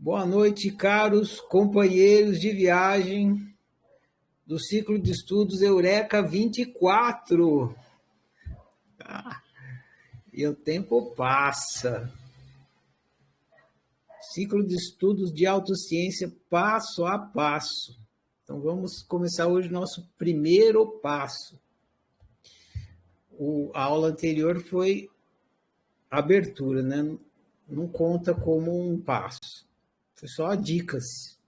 Boa noite, caros companheiros de viagem do ciclo de estudos Eureka 24. E o tempo passa. Ciclo de estudos de autociência passo a passo. Então vamos começar hoje o nosso primeiro passo. A aula anterior foi abertura, né? Não conta como um passo. Foi só dicas.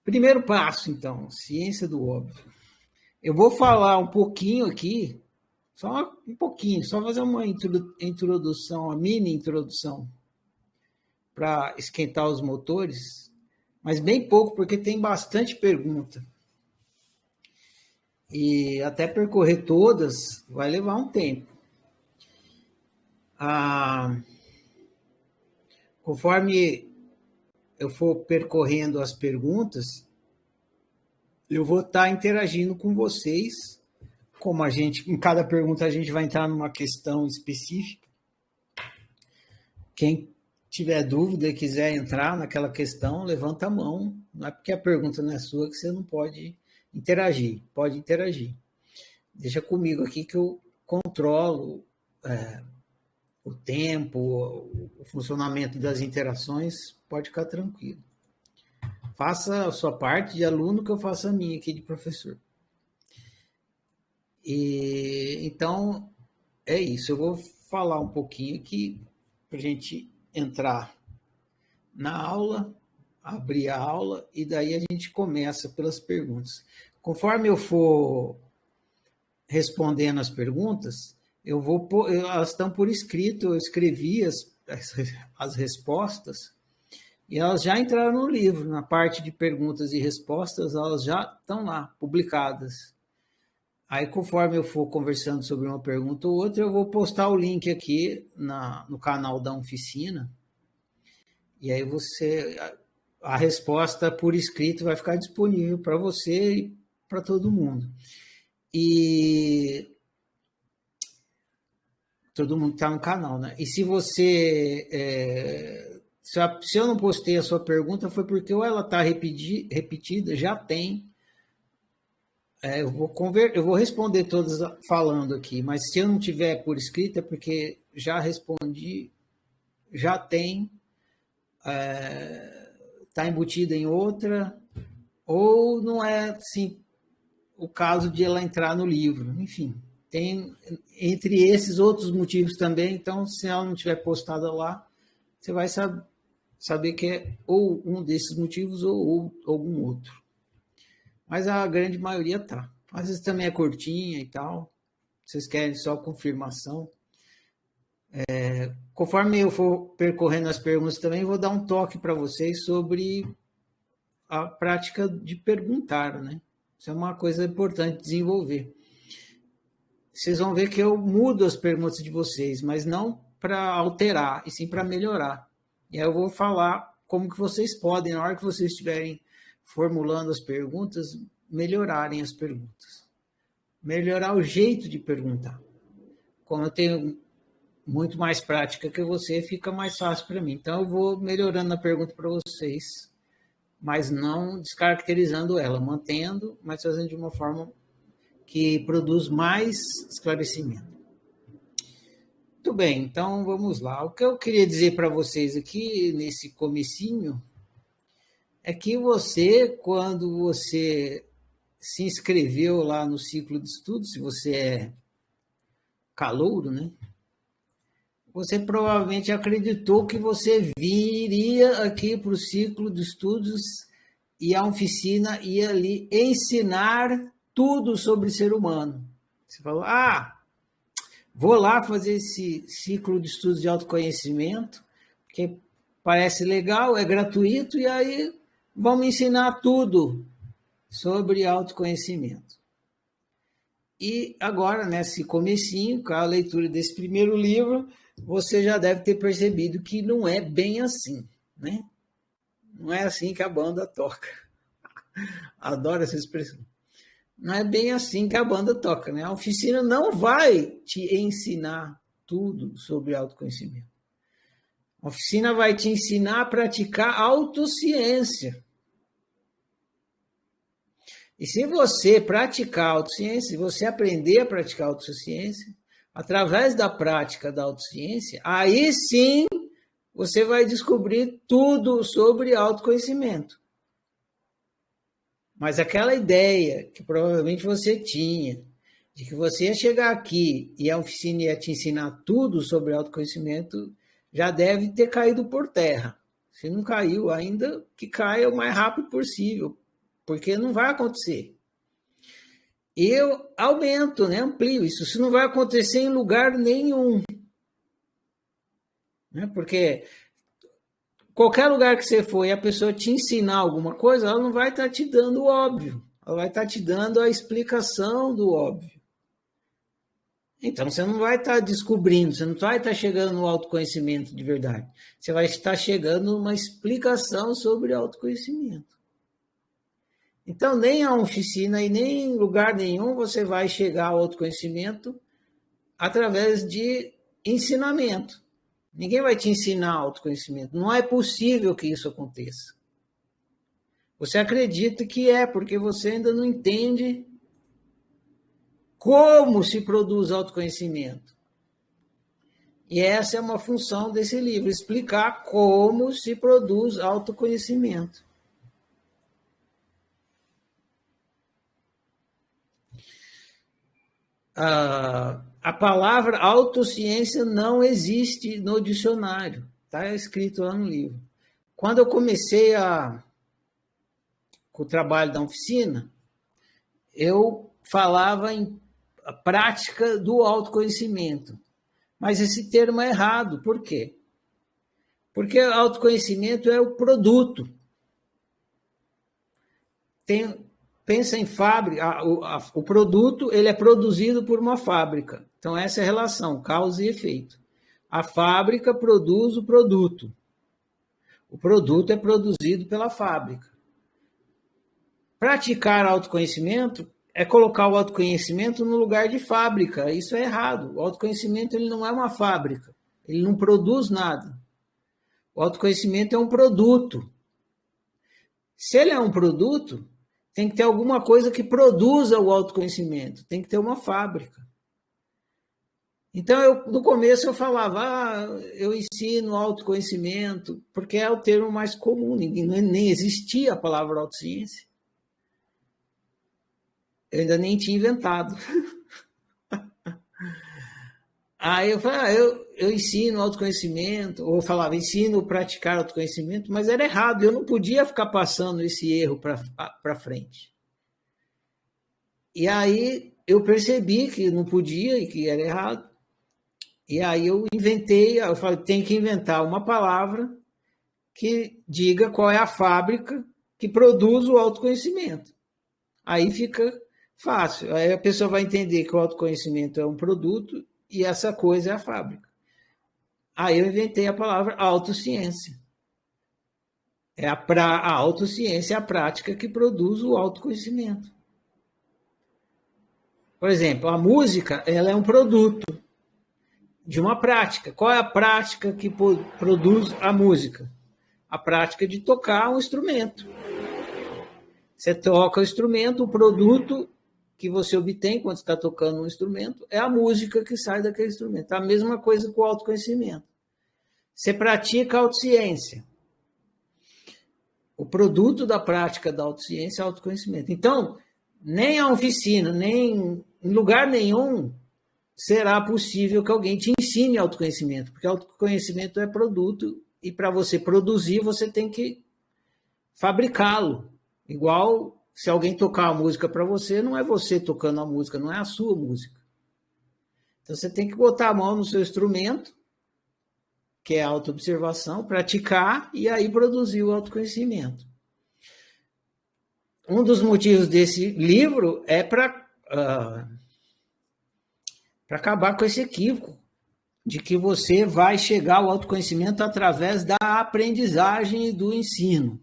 Primeiro passo, então, ciência do óbvio. Eu vou falar um pouquinho aqui, só um pouquinho, só fazer uma introdução, uma mini introdução, para esquentar os motores, mas bem pouco, porque tem bastante pergunta. E até percorrer todas vai levar um tempo. Conforme eu for percorrendo as perguntas, eu vou estar interagindo com vocês. Como em cada pergunta a gente vai entrar numa questão específica. Quem tiver dúvida e quiser entrar naquela questão, levanta a mão. Não é porque a pergunta não é sua que você não pode interagir. Pode interagir. Deixa comigo aqui que eu controlo o tempo, o funcionamento das interações. Pode ficar tranquilo. Faça a sua parte de aluno que eu faço a minha aqui de professor. Então, é isso. Eu vou falar um pouquinho aqui para a gente entrar na aula, abrir a aula, e daí a gente começa pelas perguntas. Conforme eu for respondendo as perguntas, elas estão por escrito, eu escrevi as respostas, e elas já entraram no livro, na parte de perguntas e respostas, elas já estão lá, publicadas. Aí, conforme eu for conversando sobre uma pergunta ou outra, eu vou postar o link aqui no canal da oficina, e aí a resposta por escrito vai ficar disponível para você e para todo mundo. E todo mundo está no canal, né? E se se eu não postei a sua pergunta, foi porque ou ela está repetida, já tem. Eu vou responder todas falando aqui, mas se eu não tiver por escrito, é porque já respondi, já tem, está embutida em outra, ou não é assim, o caso de ela entrar no livro. Enfim, tem entre esses outros motivos também, então se ela não tiver postada lá, você vai saber que é ou um desses motivos ou algum outro. Mas a grande maioria tá. Às vezes também é curtinha e tal. Vocês querem só confirmação. Conforme eu for percorrendo as perguntas também, vou dar um toque para vocês sobre a prática de perguntar, né? Isso é uma coisa importante desenvolver. Vocês vão ver que eu mudo as perguntas de vocês, mas não para alterar, e sim para melhorar. E aí eu vou falar como que vocês podem, na hora que vocês estiverem formulando as perguntas, melhorarem as perguntas. Melhorar o jeito de perguntar. Como eu tenho muito mais prática que você, fica mais fácil para mim. Então, eu vou melhorando a pergunta para vocês, mas não descaracterizando ela, mantendo, mas fazendo de uma forma que produz mais esclarecimento. Muito bem, então vamos lá. O que eu queria dizer para vocês aqui, nesse comecinho, é que quando você se inscreveu lá no ciclo de estudos, se você é calouro, né? Você provavelmente acreditou que você viria aqui para o ciclo de estudos e a oficina ia ali ensinar tudo sobre ser humano. Você falou, vou lá fazer esse ciclo de estudos de autoconhecimento, porque parece legal, é gratuito, e aí vamos ensinar tudo sobre autoconhecimento. E agora, nesse comecinho, com a leitura desse primeiro livro, você já deve ter percebido que não é bem assim, né? Não é assim que a banda toca. Adoro essa expressão. Não é bem assim que a banda toca, né? A oficina não vai te ensinar tudo sobre autoconhecimento. A oficina vai te ensinar a praticar autociência. E se você praticar autociência, se você aprender a praticar autociência, através da prática da autociência, aí sim você vai descobrir tudo sobre autoconhecimento. Mas aquela ideia que provavelmente você tinha, de que você ia chegar aqui e a oficina ia te ensinar tudo sobre autoconhecimento, já deve ter caído por terra. Se não caiu ainda, que caia o mais rápido possível, porque não vai acontecer. E eu aumento, né, amplio isso. Isso não vai acontecer em lugar nenhum. Né? Porque qualquer lugar que você for e a pessoa te ensinar alguma coisa, ela não vai estar te dando o óbvio. Ela vai estar te dando a explicação do óbvio. Então, você não vai estar descobrindo, você não vai estar chegando no autoconhecimento de verdade. Você vai estar chegando numa explicação sobre autoconhecimento. Então, nem a oficina e nem em lugar nenhum você vai chegar ao autoconhecimento através de ensinamento. Ninguém vai te ensinar autoconhecimento. Não é possível que isso aconteça. Você acredita que é, porque você ainda não entende como se produz autoconhecimento. E essa é uma função desse livro, explicar como se produz autoconhecimento. A palavra autociência não existe no dicionário, está escrito lá no livro. Quando eu comecei com o trabalho da oficina, eu falava em prática do autoconhecimento, mas esse termo é errado. Por quê? Porque autoconhecimento é o produto. Pensa em fábrica, o produto ele é produzido por uma fábrica. Então, essa é a relação, causa e efeito. A fábrica produz o produto. O produto é produzido pela fábrica. Praticar autoconhecimento é colocar o autoconhecimento no lugar de fábrica. Isso é errado. O autoconhecimento ele não é uma fábrica. Ele não produz nada. O autoconhecimento é um produto. Se ele é um produto, tem que ter alguma coisa que produza o autoconhecimento. Tem que ter uma fábrica. Então, no começo eu falava, eu ensino autoconhecimento, porque é o termo mais comum, nem existia a palavra autociência. Eu ainda nem tinha inventado. Aí eu falava, eu ensino autoconhecimento, ou eu falava, ensino a praticar autoconhecimento, mas era errado, eu não podia ficar passando esse erro para frente. E aí eu percebi que não podia e que era errado. E aí eu falei, tem que inventar uma palavra que diga qual é a fábrica que produz o autoconhecimento. Aí fica fácil. Aí a pessoa vai entender que o autoconhecimento é um produto e essa coisa é a fábrica. Aí eu inventei a palavra autociência. A autociência é a prática que produz o autoconhecimento. Por exemplo, a música ela é um produto de uma prática. Qual é a prática que produz a música? A prática de tocar um instrumento. Você toca o instrumento, o produto que você obtém quando está tocando um instrumento é a música que sai daquele instrumento. A mesma coisa com o autoconhecimento. Você pratica a autociência. O produto da prática da autociência é o autoconhecimento. Então, nem a oficina, nem em lugar nenhum será possível que alguém te ensine autoconhecimento, porque autoconhecimento é produto e para você produzir, você tem que fabricá-lo. Igual se alguém tocar a música para você, não é você tocando a música, não é a sua música. Então você tem que botar a mão no seu instrumento, que é a autoobservação, praticar e aí produzir o autoconhecimento. Um dos motivos desse livro é para acabar com esse equívoco de que você vai chegar ao autoconhecimento através da aprendizagem e do ensino.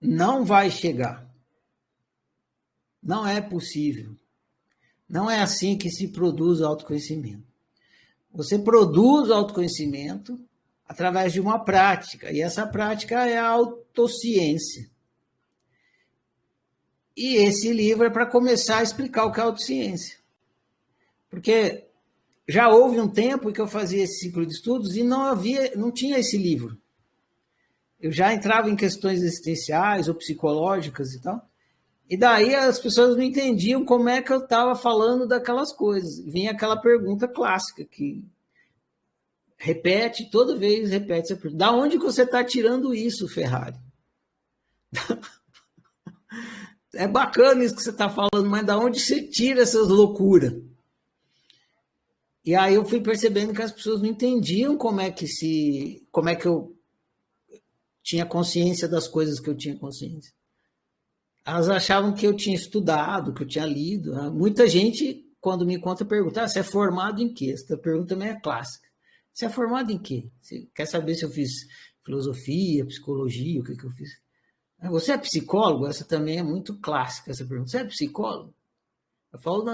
Não vai chegar. Não é possível. Não é assim que se produz autoconhecimento. Você produz o autoconhecimento através de uma prática, e essa prática é a autociência. E esse livro é para começar a explicar o que é autociência. Porque já houve um tempo que eu fazia esse ciclo de estudos e não tinha esse livro. Eu já entrava em questões existenciais ou psicológicas e tal, e daí as pessoas não entendiam como é que eu estava falando daquelas coisas. Vinha aquela pergunta clássica que repete, toda vez repete essa pergunta. Da onde que você está tirando isso, Ferrari? É bacana isso que você está falando, mas da onde você tira essas loucuras? E aí eu fui percebendo que as pessoas não entendiam como é que eu tinha consciência das coisas que eu tinha consciência. Elas achavam que eu tinha estudado, que eu tinha lido. Muita gente, quando me conta, pergunta: você é formado em quê? Essa pergunta também é clássica. Você é formado em quê? Você quer saber se eu fiz filosofia, psicologia, o que eu fiz? Você é psicólogo? Essa também é muito clássica, essa pergunta. Você é psicólogo? Eu falo: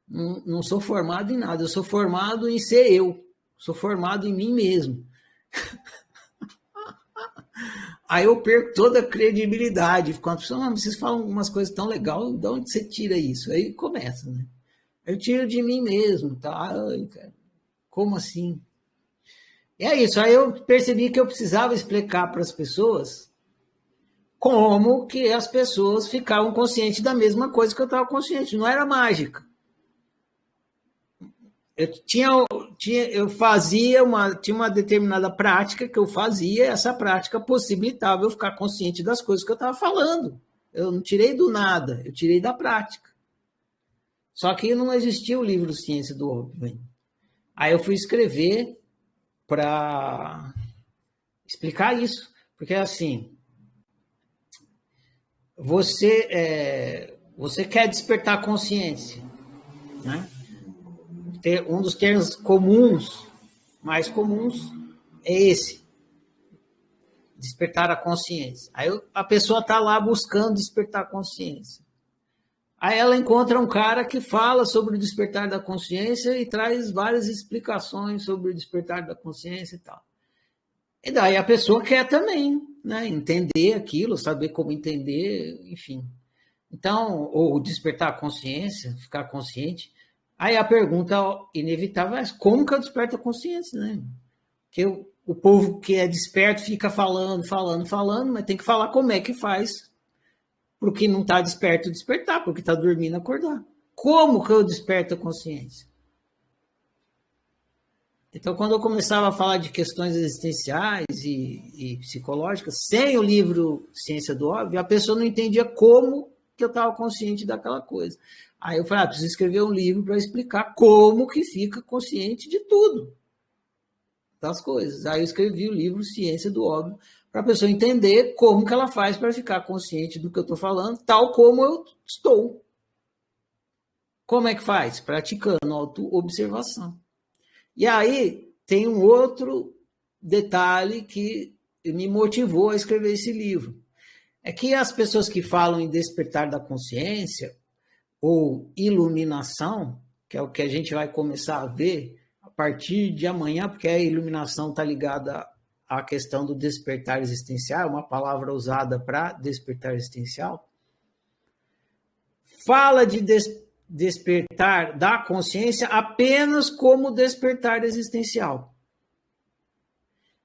não sou formado em nada. Eu sou formado em ser eu. Sou formado em mim mesmo. Aí eu perco toda a credibilidade. Quando a pessoa, vocês falam umas coisas tão legais, de onde você tira isso? Aí começa, né? Eu tiro de mim mesmo, tá? Ai, cara, como assim? E é isso. Aí eu percebi que eu precisava explicar para as pessoas como que as pessoas ficavam conscientes da mesma coisa que eu estava consciente. Não era mágica. Tinha uma determinada prática que eu fazia, essa prática possibilitava eu ficar consciente das coisas que eu estava falando. Eu não tirei do nada, eu tirei da prática. Só que não existia o livro Ciência do Óbvio. Aí eu fui escrever para explicar isso. Porque assim, você quer despertar consciência, né? Um dos termos mais comuns, é esse: despertar a consciência. Aí a pessoa está lá buscando despertar a consciência. Aí ela encontra um cara que fala sobre o despertar da consciência e traz várias explicações sobre o despertar da consciência e tal. E daí a pessoa quer também, né, entender aquilo, saber como entender, enfim. Então, ou despertar a consciência, ficar consciente. Aí a pergunta inevitável é: como que eu desperto a consciência, né? Porque o povo que é desperto fica falando, mas tem que falar como é que faz para o que não está desperto despertar, para o que está dormindo acordar. Como que eu desperto a consciência? Então, quando eu começava a falar de questões existenciais e psicológicas, sem o livro Ciência do Óbvio, a pessoa não entendia como que eu estava consciente daquela coisa. Aí eu falei: preciso escrever um livro para explicar como que fica consciente de tudo, das coisas. Aí eu escrevi o livro Ciência do Óbvio, para a pessoa entender como que ela faz para ficar consciente do que eu estou falando, tal como eu estou. Como é que faz? Praticando auto-observação. E aí tem um outro detalhe que me motivou a escrever esse livro. É que as pessoas que falam em despertar da consciência ou iluminação, que é o que a gente vai começar a ver a partir de amanhã, porque a iluminação está ligada à questão do despertar existencial, uma palavra usada para despertar existencial, fala de despertar da consciência apenas como despertar existencial.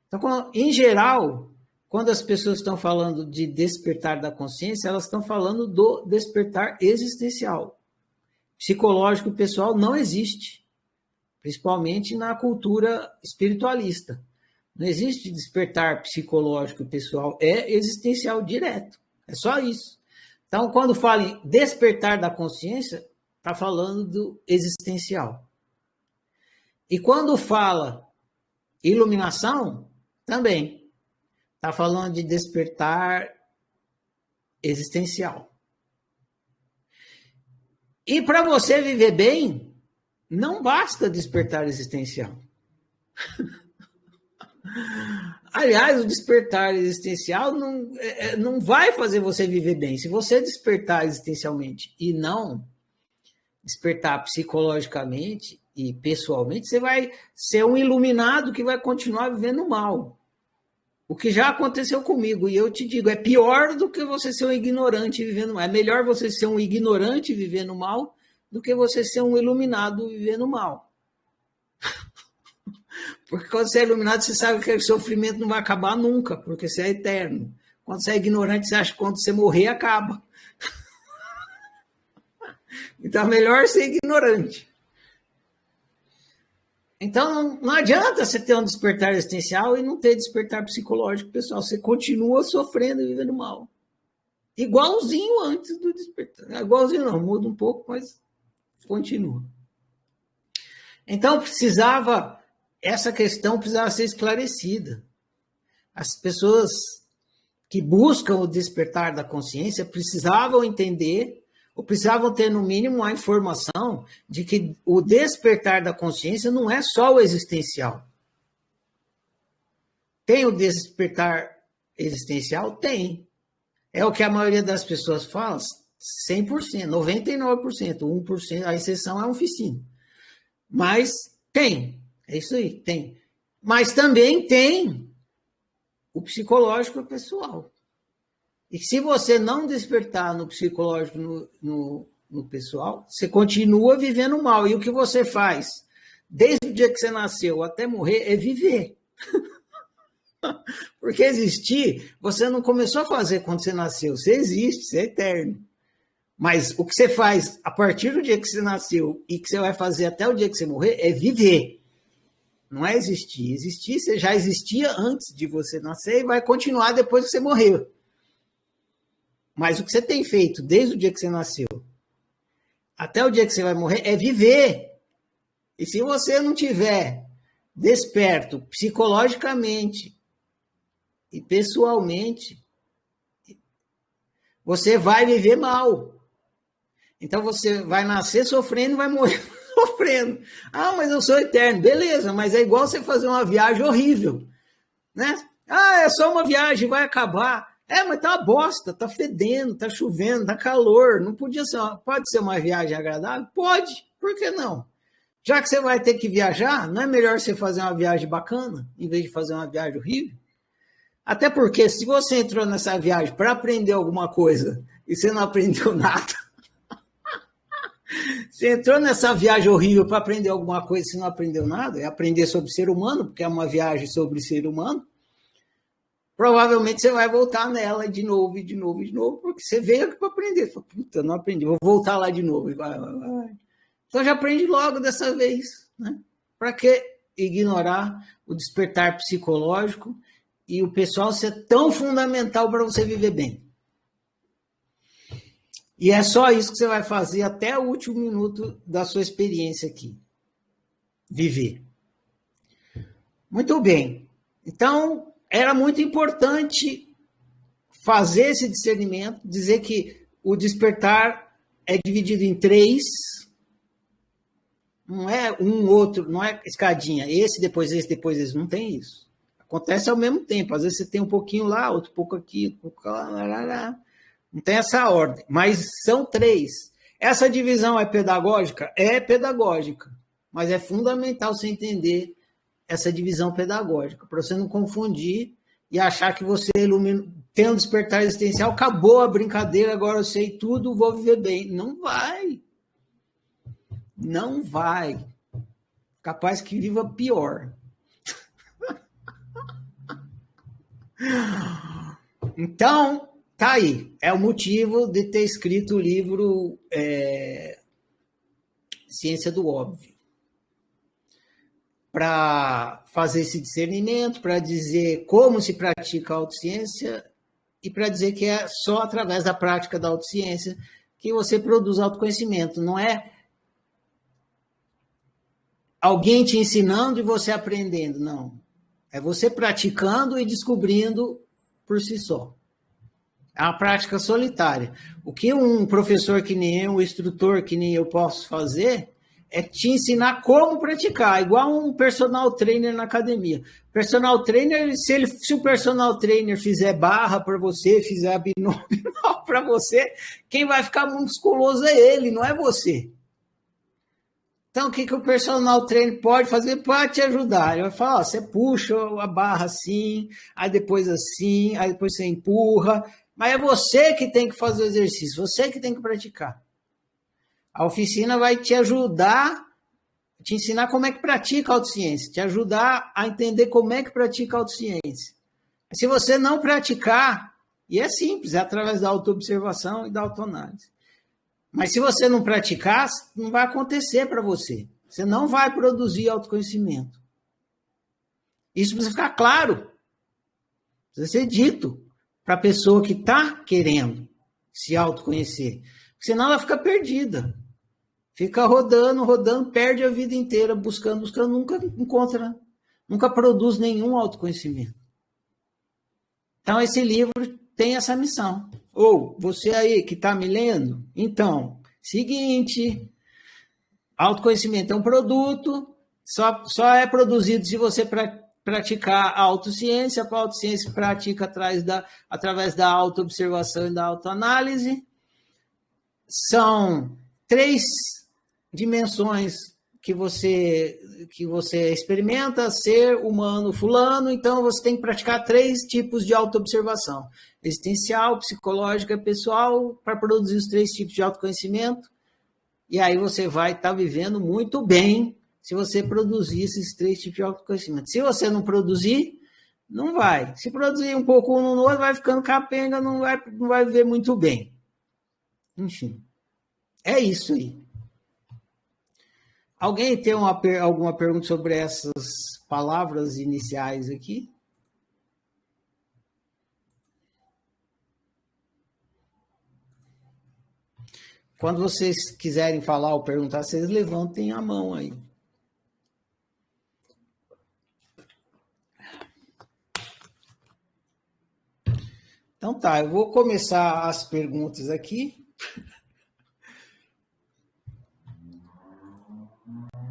Então, em geral, quando as pessoas estão falando de despertar da consciência, elas estão falando do despertar existencial. Psicológico pessoal não existe, principalmente na cultura espiritualista. Não existe despertar psicológico pessoal, é existencial direto. É só isso. Então, quando fala em despertar da consciência, está falando do existencial. E quando fala iluminação, também está falando de despertar existencial. E para você viver bem, não basta despertar existencial. Aliás, o despertar existencial não vai fazer você viver bem. Se você despertar existencialmente e não despertar psicologicamente, e pessoalmente, você vai ser um iluminado que vai continuar vivendo mal. O que já aconteceu comigo, e eu te digo, é pior do que você ser um ignorante vivendo mal. É melhor você ser um ignorante vivendo mal do que você ser um iluminado vivendo mal. Porque quando você é iluminado, você sabe que o sofrimento não vai acabar nunca, porque você é eterno. Quando você é ignorante, você acha que quando você morrer, acaba. Então é melhor ser ignorante. Então não adianta você ter um despertar existencial e não ter despertar psicológico, pessoal. Você continua sofrendo e vivendo mal. Igualzinho antes do despertar. Igualzinho não, muda um pouco, mas continua. Então essa questão precisava ser esclarecida. As pessoas que buscam o despertar da consciência precisavam entender, ou precisavam ter, no mínimo, a informação de que o despertar da consciência não é só o existencial. Tem o despertar existencial? Tem. É o que a maioria das pessoas fala, 100%, 99%, 1%, a exceção é a oficina. Mas tem, é isso aí, tem. Mas também tem o psicológico pessoal. E se você não despertar no psicológico, no pessoal, você continua vivendo mal. E o que você faz, desde o dia que você nasceu até morrer, é viver. Porque existir, você não começou a fazer quando você nasceu. Você existe, você é eterno. Mas o que você faz a partir do dia que você nasceu e que você vai fazer até o dia que você morrer é viver. Não é existir. Existir, você já existia antes de você nascer e vai continuar depois que você morreu. Mas o que você tem feito desde o dia que você nasceu até o dia que você vai morrer é viver. E se você não tiver desperto psicologicamente e pessoalmente, você vai viver mal. Então você vai nascer sofrendo e vai morrer sofrendo. Ah, mas eu sou eterno. Beleza, mas é igual você fazer uma viagem horrível, né? Ah, é só uma viagem, vai acabar. Mas tá uma bosta, tá fedendo, tá chovendo, tá calor. Não podia ser pode ser uma viagem agradável? Pode, por que não? Já que você vai ter que viajar, não é melhor você fazer uma viagem bacana, em vez de fazer uma viagem horrível? Até porque se você entrou nessa viagem para aprender alguma coisa e você não aprendeu nada, você entrou nessa viagem horrível para aprender alguma coisa e você não aprendeu nada, é aprender sobre ser humano, porque é uma viagem sobre ser humano, provavelmente você vai voltar nela de novo, de novo, de novo, porque você veio aqui para aprender. Fala, puta, não aprendi, vou voltar lá de novo. Vai. Então já aprende logo dessa vez, né? Para que ignorar o despertar psicológico e o pessoal ser tão fundamental para você viver bem? E é só isso que você vai fazer até o último minuto da sua experiência aqui. Viver. Muito bem. Então, era muito importante fazer esse discernimento, dizer que o despertar é dividido em 3, não é um outro, não é escadinha, esse, depois esse, não tem isso. Acontece ao mesmo tempo, às vezes você tem um pouquinho lá, outro pouco aqui, um pouco lá. Não tem essa ordem, mas são 3. Essa divisão é pedagógica? É pedagógica, mas é fundamental você entender essa divisão pedagógica, para você não confundir e achar que você tem um despertar existencial, acabou a brincadeira, agora eu sei tudo, vou viver bem. Não vai. Não vai. Capaz que viva pior. Então, tá aí. É o motivo de ter escrito o livro Ciência do Óbvio. Para fazer esse discernimento, para dizer como se pratica a autociência e para dizer que é só através da prática da autociência que você produz autoconhecimento. Não é alguém te ensinando e você aprendendo, não. É você praticando e descobrindo por si só. É uma prática solitária. O que um professor que nem eu, um instrutor que nem eu posso fazer é te ensinar como praticar, igual um personal trainer na academia. Personal trainer, se o personal trainer fizer barra para você, fizer abdominal para você, quem vai ficar musculoso é ele, não é você. Então, o que o personal trainer pode fazer para te ajudar? Ele vai falar, ó, você puxa a barra assim, aí depois você empurra, mas é você que tem que fazer o exercício, você que tem que praticar. A oficina vai te ajudar, te ensinar como é que pratica a autociência, te ajudar a entender como é que pratica a autociência. Se você não praticar, e é simples, é através da autoobservação e da autoanálise. Mas se você não praticar, não vai acontecer para você. Você não vai produzir autoconhecimento. Isso precisa ficar claro. Precisa ser dito para a pessoa que está querendo se autoconhecer. Senão ela fica perdida. Fica rodando, perde a vida inteira buscando, nunca encontra, nunca produz nenhum autoconhecimento. Então, esse livro tem essa missão. Ou, você aí que está me lendo, então, seguinte, autoconhecimento é um produto, só é produzido se você praticar a autociência, a autociência pratica através da autoobservação e da autoanálise. São 3 dimensões que você experimenta, ser humano, fulano, então você tem que praticar 3 tipos de autoobservação. Existencial, psicológica, pessoal, para produzir os 3 tipos de autoconhecimento, e aí você vai estar vivendo muito bem se você produzir esses 3 tipos de autoconhecimento. Se você não produzir, não vai. Se produzir um pouco um no outro, vai ficando capenga, não vai viver muito bem. Enfim, é isso aí. Alguém tem alguma pergunta sobre essas palavras iniciais aqui? Quando vocês quiserem falar ou perguntar, vocês levantem a mão aí. Então tá, eu vou começar as perguntas aqui.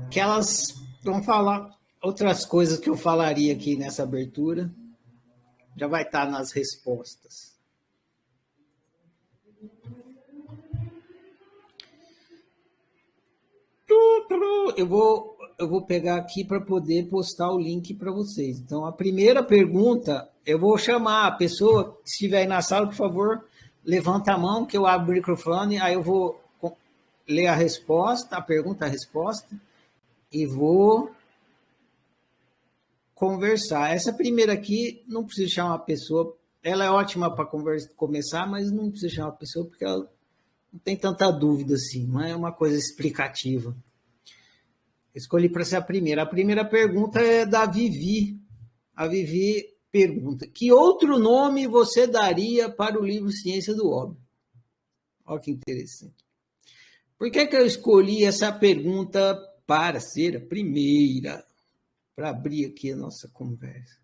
Que elas vão falar outras coisas que eu falaria aqui nessa abertura. Já vai estar nas respostas. Eu vou pegar aqui para poder postar o link para vocês. Então, a primeira pergunta, eu vou chamar a pessoa que estiver aí na sala, por favor, levanta a mão que eu abro o microfone, aí eu vou ler a resposta, a pergunta, a resposta, e vou conversar. Essa primeira aqui, não precisa chamar a pessoa, ela é ótima para começar, mas não precisa chamar a pessoa porque ela não tem tanta dúvida assim, não é uma coisa explicativa. Escolhi para ser a primeira. A primeira pergunta é da Vivi. A Vivi pergunta: que outro nome você daria para o livro Ciência do Óbvio? Olha que interessante. Por que eu escolhi essa pergunta para ser a primeira? Para abrir aqui a nossa conversa.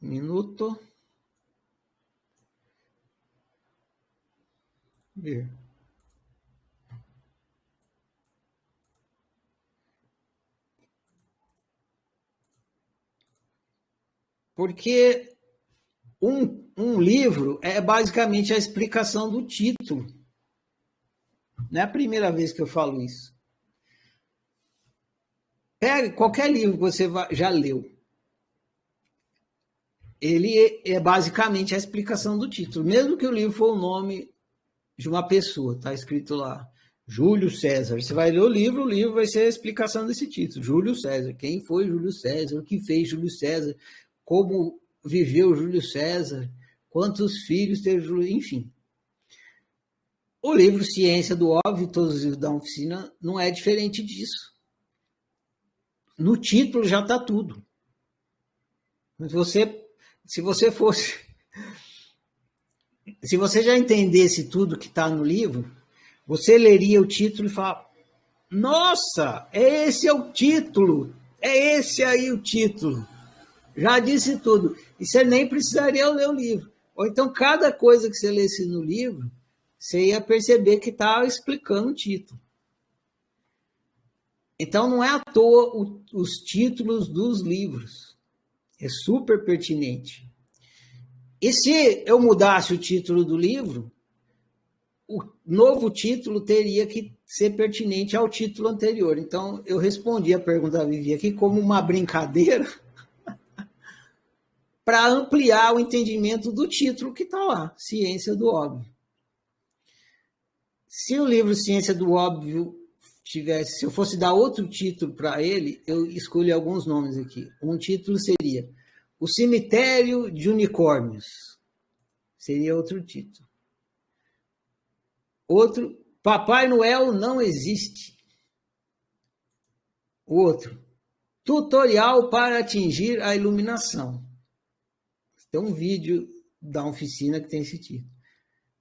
Um minuto. Ver. Porque um livro é basicamente a explicação do título. Não é a primeira vez que eu falo isso. Pega qualquer livro que você já leu. Ele é basicamente a explicação do título. Mesmo que o livro for o nome de uma pessoa, está escrito lá, Júlio César. Você vai ler o livro vai ser a explicação desse título. Júlio César. Quem foi Júlio César? O que fez Júlio César? Como viveu Júlio César? Quantos filhos teve Júlio? Enfim. O livro Ciência do Óbvio, todos os livros da oficina, não é diferente disso. No título já está tudo. Se você já entendesse tudo que está no livro, você leria o título e fala: nossa, esse é o título, é esse aí o título. Já disse tudo. E você nem precisaria ler o livro. Ou então, cada coisa que você lesse no livro, você ia perceber que estava explicando o título. Então, não é à toa os títulos dos livros. É super pertinente. E se eu mudasse o título do livro, o novo título teria que ser pertinente ao título anterior. Então, eu respondi a pergunta da Vivi aqui como uma brincadeira para ampliar o entendimento do título que está lá, Ciência do Óbvio. Se o livro Ciência do Óbvio tivesse, se eu fosse dar outro título para ele, eu escolhi alguns nomes aqui. Um título seria O Cemitério de Unicórnios. Seria outro título. Outro, Papai Noel não existe. Outro, Tutorial para atingir a iluminação. Tem um vídeo da oficina que tem esse título.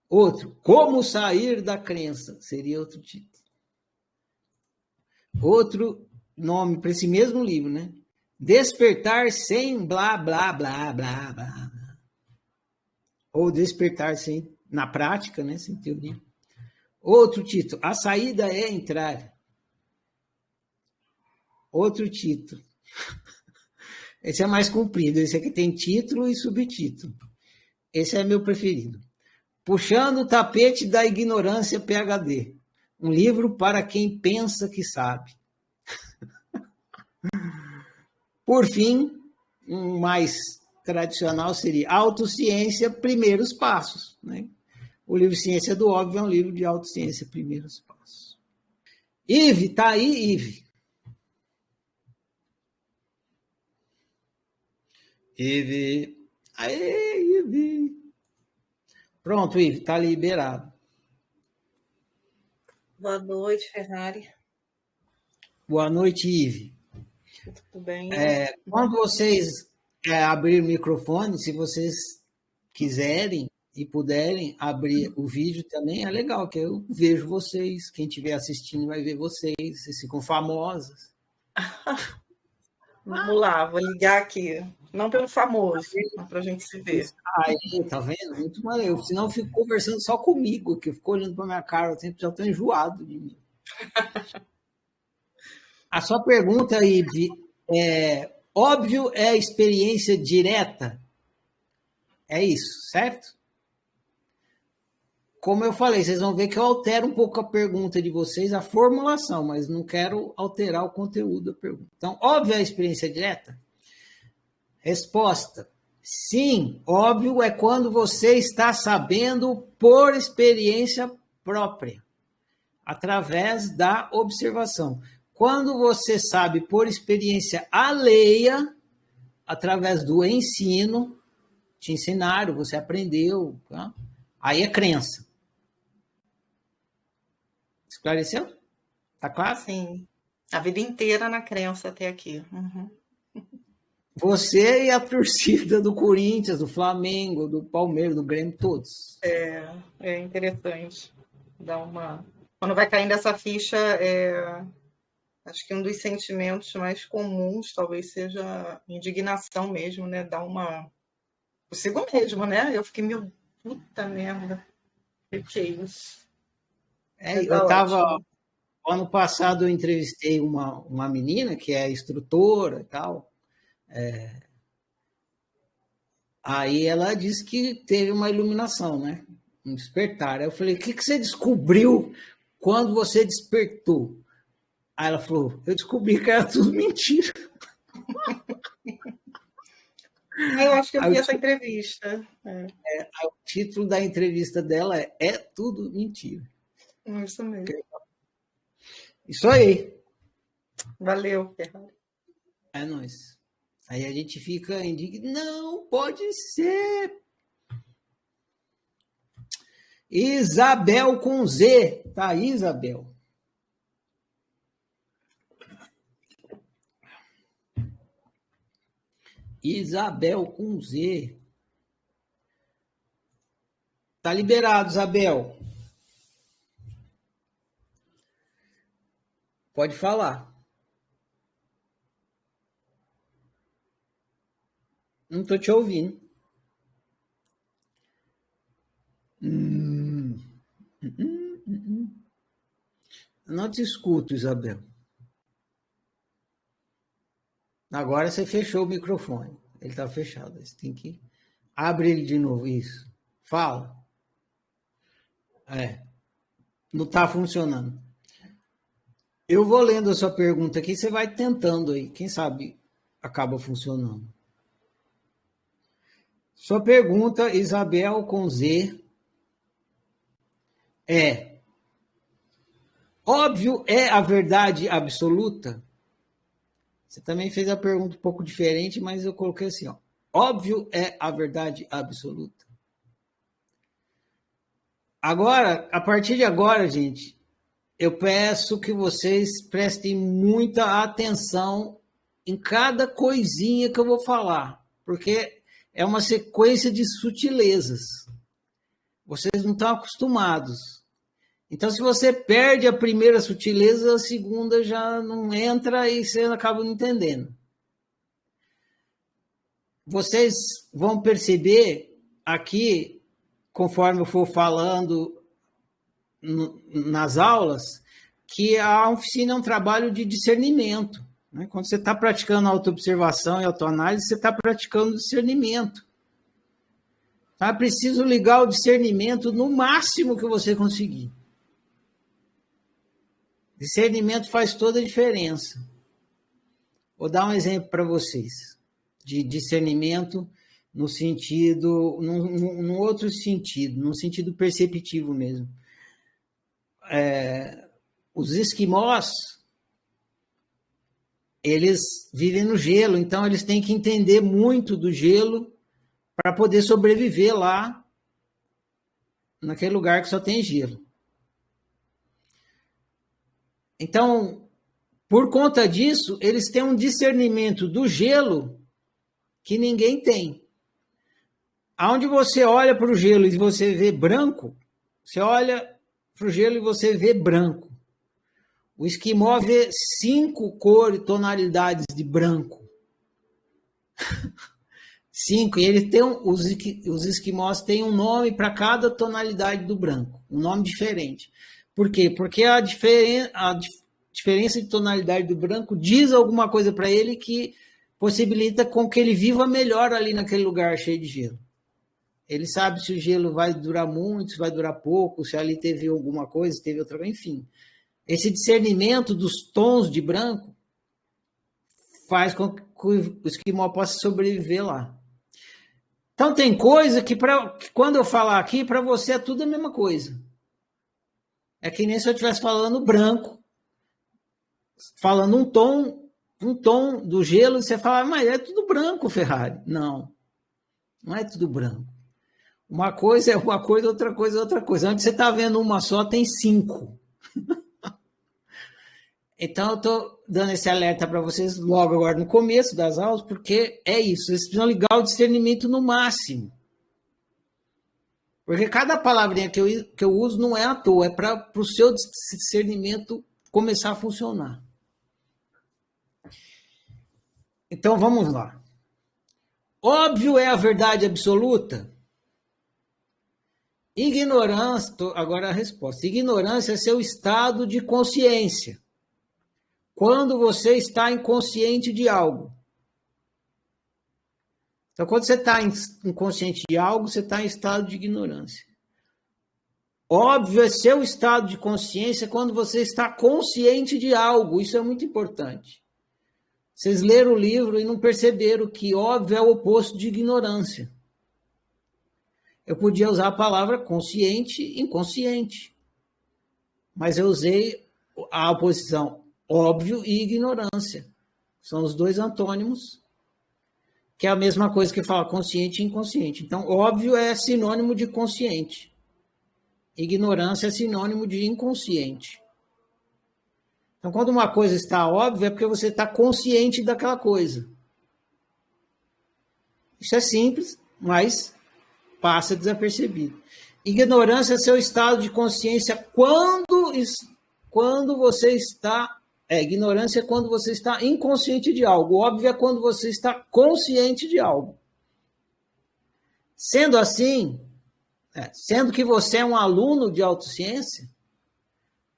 Outro, Como sair da crença. Seria outro título. Outro nome para esse mesmo livro, né? Despertar sem blá, blá, blá, blá, blá. Ou despertar sem, na prática, né? Sem teoria. Outro título, A saída é entrar. Outro título. Esse é mais comprido. Esse aqui tem título e subtítulo. Esse é meu preferido. Puxando o tapete da ignorância PhD. Um livro para quem pensa que sabe. Por fim, um mais tradicional seria Autociência, Primeiros Passos. Né? O livro Ciência do Óbvio é um livro de autociência, Primeiros Passos. Ive, tá aí, Ive? Ive. Aê, Ive. Pronto, Ive, tá liberado. Boa noite, Ferrari. Boa noite, Ive. Tudo bem? Quando vocês abrirem o microfone, se vocês quiserem e puderem abrir o vídeo também, é legal, que eu vejo vocês. Quem estiver assistindo vai ver vocês, vocês ficam famosas. Vamos lá, vou ligar aqui. Não pelo famoso, mas para a gente se ver. Aí, tá vendo? Muito maneiro. Senão eu fico conversando só comigo, que eu fico olhando para minha cara, eu já estou enjoado de mim. A sua pergunta, Ive, óbvio é experiência direta? É isso, certo? Como eu falei, vocês vão ver que eu altero um pouco a pergunta de vocês, a formulação, mas não quero alterar o conteúdo da pergunta. Então, óbvio é a experiência direta? Resposta: sim, óbvio é quando você está sabendo por experiência própria, através da observação. Quando você sabe por experiência alheia, através do ensino, te ensinaram, você aprendeu, tá? Aí é crença. Esclareceu? Tá claro? Sim, a vida inteira na crença até aqui. Uhum. Você e a torcida do Corinthians, do Flamengo, do Palmeiras, do Grêmio, todos. É interessante. Quando vai caindo essa ficha, acho que um dos sentimentos mais comuns talvez seja indignação mesmo, né? Consigo mesmo, né? Eu fiquei, meu, puta merda. Que é isso? Eu estava. Ano passado eu entrevistei uma menina que é instrutora e tal. Aí ela disse que teve uma iluminação, né? Um despertar. Aí eu falei, o que você descobriu quando você despertou? Aí ela falou, eu descobri que era tudo mentira. Eu acho que eu vi essa entrevista. O título da entrevista dela é Tudo Mentira. Isso mesmo. Isso aí. Valeu, Ferrari. É nóis. Aí a gente fica indignado. Não, pode ser. Isabel com Z. Tá aí, Isabel. Isabel com Z. Tá liberado, Isabel. Pode falar. Não estou te ouvindo. Não te escuto, Isabel. Agora você fechou o microfone. Ele está fechado. Você tem que abrir ele de novo. Isso. Fala. não está funcionando. Eu vou lendo a sua pergunta aqui, você vai tentando aí, quem sabe acaba funcionando. Sua pergunta, Isabel com Z, é: óbvio é a verdade absoluta? Você também fez a pergunta um pouco diferente, mas eu coloquei assim, ó. Óbvio é a verdade absoluta? Agora, a partir de agora, gente, eu peço que vocês prestem muita atenção em cada coisinha que eu vou falar, porque é uma sequência de sutilezas. Vocês não estão acostumados. Então, se você perde a primeira sutileza, a segunda já não entra e você acaba não entendendo. Vocês vão perceber aqui, conforme eu for falando nas aulas, que a oficina é um trabalho de discernimento. Né? Quando você está praticando autoobservação e autoanálise, você está praticando discernimento. Então, é preciso ligar o discernimento no máximo que você conseguir. Discernimento faz toda a diferença. Vou dar um exemplo para vocês de discernimento no sentido, num outro sentido, no sentido perceptivo mesmo. Os esquimós, eles vivem no gelo, então eles têm que entender muito do gelo para poder sobreviver lá naquele lugar que só tem gelo. Então, por conta disso, eles têm um discernimento do gelo que ninguém tem. Aonde você olha para o gelo e você vê branco, você olha para o gelo e você vê branco. O esquimó vê 5 cores, tonalidades de branco. 5. E ele tem os esquimós têm um nome para cada tonalidade do branco, um nome diferente. Por quê? Porque a diferença de tonalidade do branco diz alguma coisa para ele que possibilita com que ele viva melhor ali naquele lugar cheio de gelo. Ele sabe se o gelo vai durar muito, se vai durar pouco, se ali teve alguma coisa, se teve outra coisa, enfim. Esse discernimento dos tons de branco faz com que o esquimó possa sobreviver lá. Então, tem coisa que quando eu falar aqui, para você é tudo a mesma coisa. É que nem se eu estivesse falando branco, falando um tom do gelo, e você fala, mas é tudo branco, Ferrari. Não, não é tudo branco. Uma coisa é uma coisa, outra coisa é outra coisa. Antes você está vendo uma só, tem 5. Então, eu estou dando esse alerta para vocês logo agora no começo das aulas, porque é isso, vocês precisam ligar o discernimento no máximo. Porque cada palavrinha que eu uso não é à toa, é para o seu discernimento começar a funcionar. Então, vamos lá. Óbvio é a verdade absoluta? Ignorância, agora a resposta. Ignorância é seu estado de consciência. Quando você está inconsciente de algo. Então, quando você está inconsciente de algo, você está em estado de ignorância. Óbvio é seu estado de consciência quando você está consciente de algo. Isso é muito importante. Vocês leram o livro e não perceberam que óbvio é o oposto de ignorância. Eu podia usar a palavra consciente e inconsciente. Mas eu usei a oposição óbvio e ignorância. São os dois antônimos, que é a mesma coisa que fala consciente e inconsciente. Então, óbvio é sinônimo de consciente. Ignorância é sinônimo de inconsciente. Então, quando uma coisa está óbvia, é porque você está consciente daquela coisa. Isso é simples, mas passa desapercebido. Ignorância é seu estado de consciência quando você está... ignorância é quando você está inconsciente de algo. Óbvio é quando você está consciente de algo. Sendo assim, sendo que você é um aluno de autociência,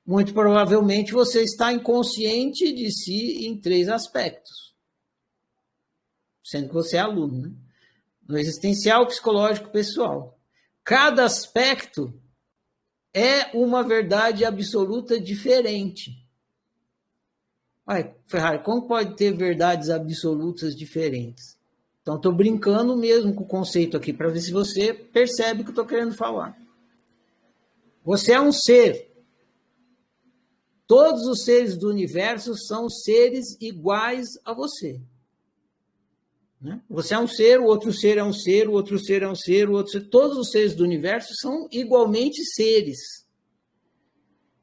muito provavelmente você está inconsciente de si em 3 aspectos. Sendo que você é aluno, né? No existencial, psicológico, pessoal. Cada aspecto é uma verdade absoluta diferente. Ai, Ferrari, como pode ter verdades absolutas diferentes? Então, estou brincando mesmo com o conceito aqui, para ver se você percebe o que eu estou querendo falar. Você é um ser. Todos os seres do universo são seres iguais a você. Né? Você é um ser, o outro ser é um ser, o outro ser é um ser, o outro ser. Todos os seres do universo são igualmente seres.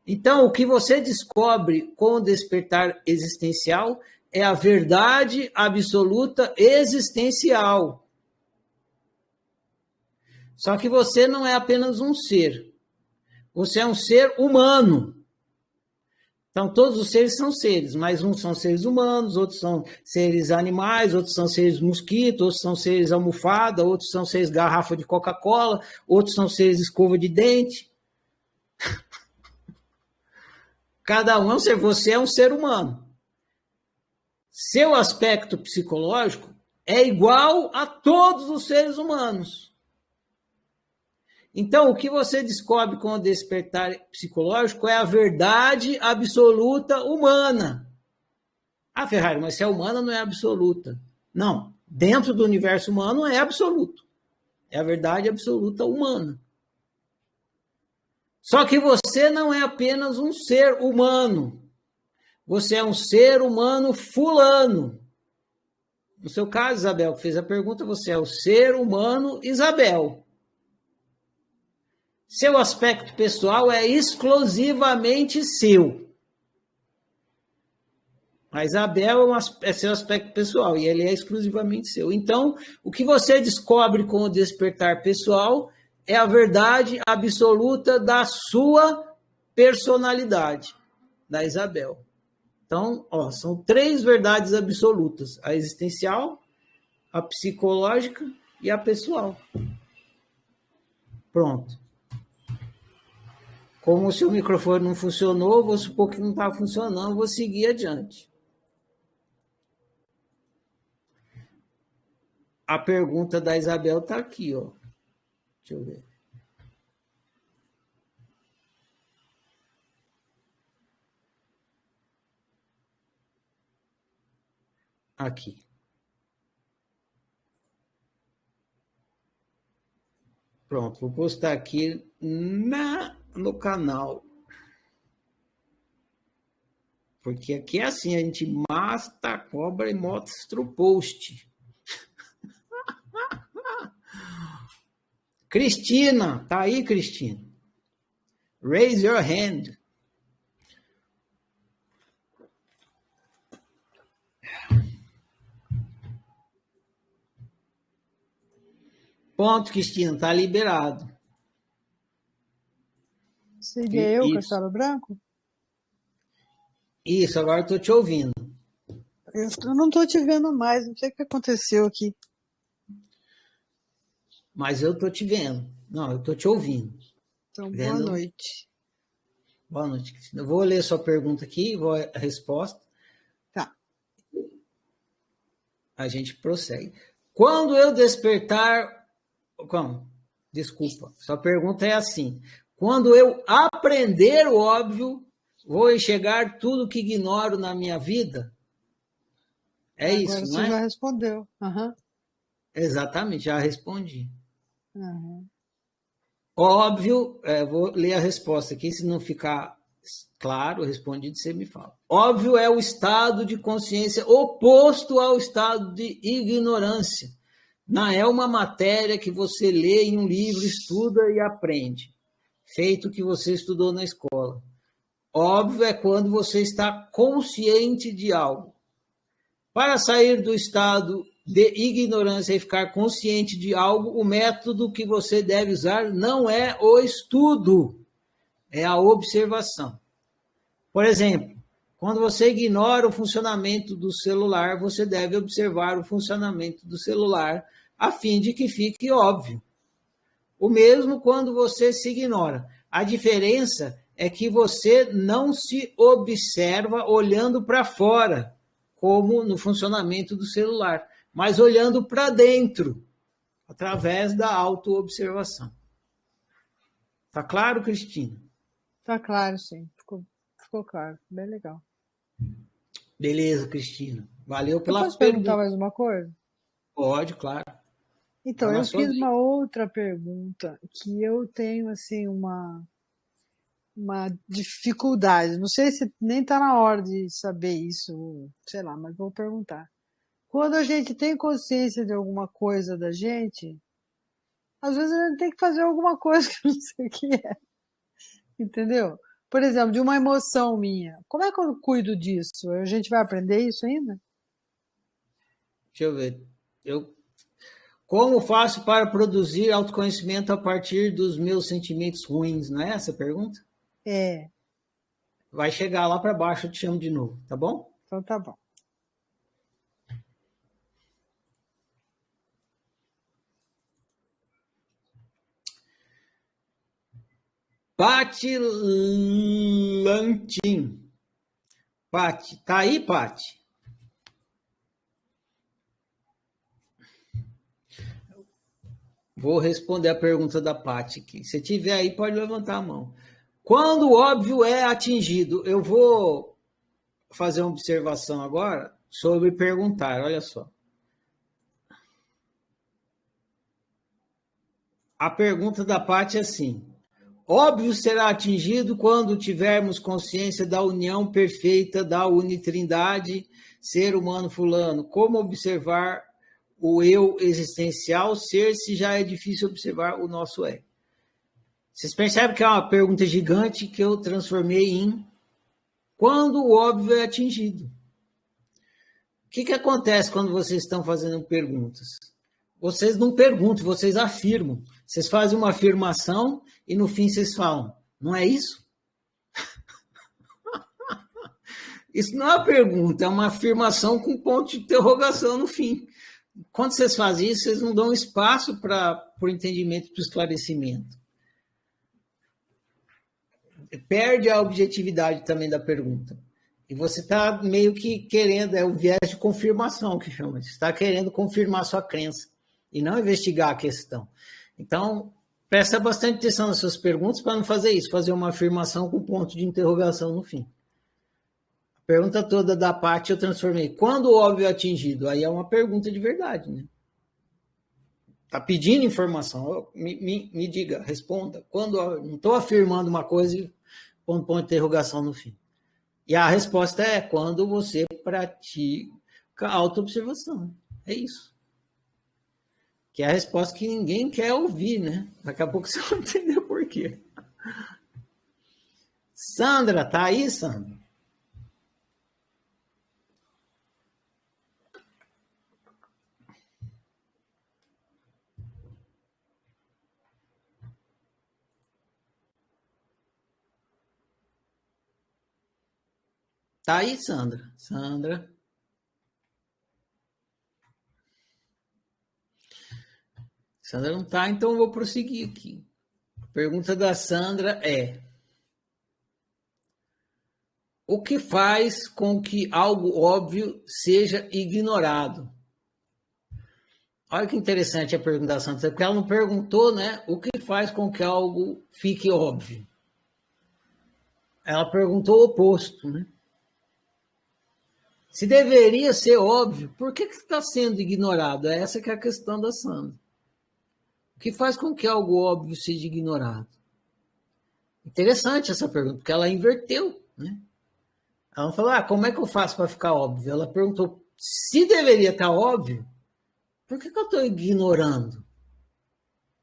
Então, o que você descobre com o despertar existencial é a verdade absoluta existencial. Só que você não é apenas um ser. Você é um ser humano. Então, todos os seres são seres, mas uns são seres humanos, outros são seres animais, outros são seres mosquito, outros são seres almofada, outros são seres garrafa de Coca-Cola, outros são seres escova de dente. Cada um é um ser. Você é um ser humano. Seu aspecto psicológico é igual a todos os seres humanos. Então, o que você descobre com o despertar psicológico é a verdade absoluta humana. Ah, Ferrari, mas se é humana não é absoluta. Não, dentro do universo humano é absoluto. É a verdade absoluta humana. Só que você não é apenas um ser humano. Você é um ser humano fulano. No seu caso, Isabel, que fez a pergunta, você é o ser humano Isabel. Seu aspecto pessoal é exclusivamente seu. A Isabel é seu aspecto pessoal e ele é exclusivamente seu. Então, o que você descobre com o despertar pessoal é a verdade absoluta da sua personalidade, da Isabel. Então, são 3 verdades absolutas: a existencial, a psicológica e a pessoal. Pronto. Como o seu microfone não funcionou, vou supor que não está funcionando, vou seguir adiante. A pergunta da Isabel está aqui, ó. Deixa eu ver. Aqui. Pronto, vou postar aqui no canal. Porque aqui é assim, a gente mata a cobra e mostra o post. Cristina, tá aí, Cristina? Raise your hand. Ponto, Cristina, tá liberado. Seria eu, Castelo Branco? Isso, agora eu tô te ouvindo. Eu não tô te vendo mais, não sei o que aconteceu aqui. Mas eu tô te vendo. Não, eu tô te ouvindo. Então, boa noite. Boa noite, Cristina. Eu vou ler sua pergunta aqui, vou a resposta. Tá. A gente prossegue. Quando eu despertar... Desculpa, sua pergunta é assim. Quando eu aprender o óbvio, vou enxergar tudo que ignoro na minha vida? É agora isso, não você é? já respondeu. Uhum. Exatamente, já respondi. Uhum. Óbvio, vou ler a resposta aqui, se não ficar claro, respondido, você me fala. Óbvio é o estado de consciência oposto ao estado de ignorância. Não é uma matéria que você lê em um livro, estuda e aprende, feito o que você estudou na escola. Óbvio é quando você está consciente de algo. Para sair do estado de ignorância e ficar consciente de algo, o método que você deve usar não é o estudo, é a observação. Por exemplo, quando você ignora o funcionamento do celular, você deve observar o funcionamento do celular a fim de que fique óbvio. O mesmo quando você se ignora. A diferença é que você não se observa olhando para fora, como no funcionamento do celular, mas olhando para dentro, através da autoobservação. Tá claro, Cristina? Tá claro, sim. Ficou claro. Bem legal. Beleza, Cristina. Valeu Eu pela posso perguntar pergunta. mais uma coisa? Pode, claro. Então, Tá na eu sua fiz vez. uma outra pergunta que eu tenho, assim, uma dificuldade. Não sei se nem está na hora de saber isso, sei lá, mas vou perguntar. Quando a gente tem consciência de alguma coisa da gente, às vezes a gente tem que fazer alguma coisa que eu não sei o que é, entendeu? Por exemplo, de uma emoção minha. Como é que eu cuido disso? A gente vai aprender isso ainda? Deixa eu ver. Como faço para produzir autoconhecimento a partir dos meus sentimentos ruins? Não é essa a pergunta? É, Vai chegar lá para baixo, eu te chamo de novo, tá bom? então tá bom. Pati Lantin. Pati, tá aí, Pati? Vou responder a pergunta da Pati aqui. Se tiver aí, pode levantar a mão. Quando o óbvio é atingido, eu vou fazer uma observação agora sobre perguntar, olha só. A pergunta da Pati é assim: óbvio será atingido quando tivermos consciência da união perfeita da unitrindade, ser humano fulano. Como observar o eu existencial ser se já é difícil observar o nosso ego? Vocês percebem que é uma pergunta gigante que eu transformei em quando o óbvio é atingido. O que acontece quando vocês estão fazendo perguntas? Vocês não perguntam, vocês afirmam. Vocês fazem uma afirmação e no fim vocês falam, não é isso? Isso não é uma pergunta, é uma afirmação com ponto de interrogação no fim. Quando vocês fazem isso, vocês não dão espaço para o entendimento, para o esclarecimento. Perde a objetividade também da pergunta. E você está meio que querendo, é o viés de confirmação que chama. Você está querendo confirmar sua crença e não investigar a questão. Então, presta bastante atenção nas suas perguntas para não fazer isso, fazer uma afirmação com ponto de interrogação no fim. A pergunta toda da Paty eu transformei. Quando o óbvio é atingido? Aí é uma pergunta de verdade, né? Está pedindo informação. Me diga, responda. Quando não estou afirmando uma coisa e pondo ponto de interrogação no fim. E a resposta é quando você pratica a autoobservação. É isso. Que é a resposta que ninguém quer ouvir, né? Daqui a pouco você vai entender por quê. Sandra, tá aí, Sandra? Tá aí, Sandra? Sandra. Sandra não tá, então eu vou prosseguir aqui. A pergunta da Sandra é: o que faz com que algo óbvio seja ignorado? Olha que interessante a pergunta da Sandra, porque ela não perguntou, né? O que faz com que algo fique óbvio? Ela perguntou o oposto, né? Se deveria ser óbvio, por que está sendo ignorado? Essa que é a questão da Sandra. O que faz com que algo óbvio seja ignorado? Interessante essa pergunta, porque ela inverteu, né? Ela não falou, como é que eu faço para ficar óbvio? Ela perguntou, se deveria estar óbvio, por que eu estou ignorando?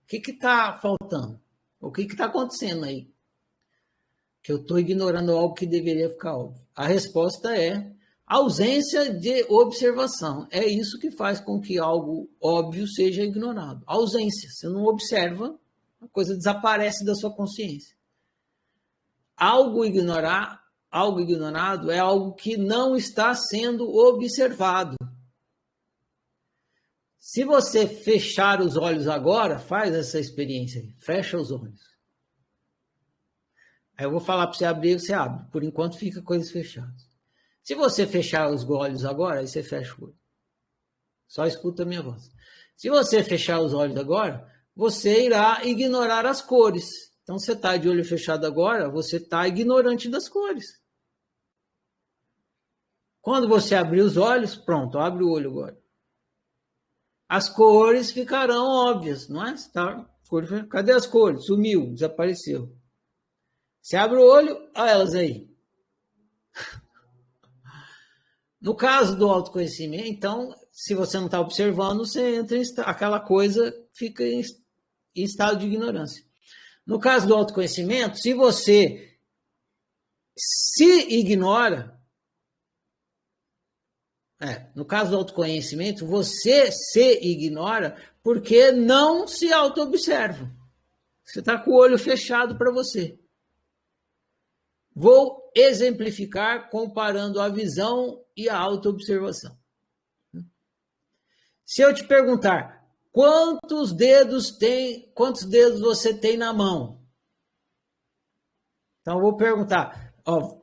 O que está faltando? O que está acontecendo aí? Que eu estou ignorando algo que deveria ficar óbvio. A resposta é ausência de observação. É isso que faz com que algo óbvio seja ignorado. Ausência. Você não observa, a coisa desaparece da sua consciência. Algo ignorado é algo que não está sendo observado. Se você fechar os olhos agora, faz essa experiência aí. Fecha os olhos. Aí eu vou falar para você abrir, você abre. Por enquanto fica coisas fechadas. Se você fechar os olhos agora, aí você fecha o olho. Só escuta a minha voz. Se você fechar os olhos agora, você irá ignorar as cores. Então, você está de olho fechado agora, você está ignorante das cores. Quando você abrir os olhos, pronto, abre o olho agora. As cores ficarão óbvias, não é? Cadê as cores? Sumiu, desapareceu. Você abre o olho, olha elas aí. No caso do autoconhecimento, então, se você não está observando, você entra aquela coisa fica em estado de ignorância. No caso do autoconhecimento, se você se ignora, no caso do autoconhecimento, você se ignora porque não se auto-observa. Você está com o olho fechado para você. Vou exemplificar comparando a visão e a auto-observação. Se eu te perguntar, quantos dedos você tem na mão? Então, eu vou perguntar.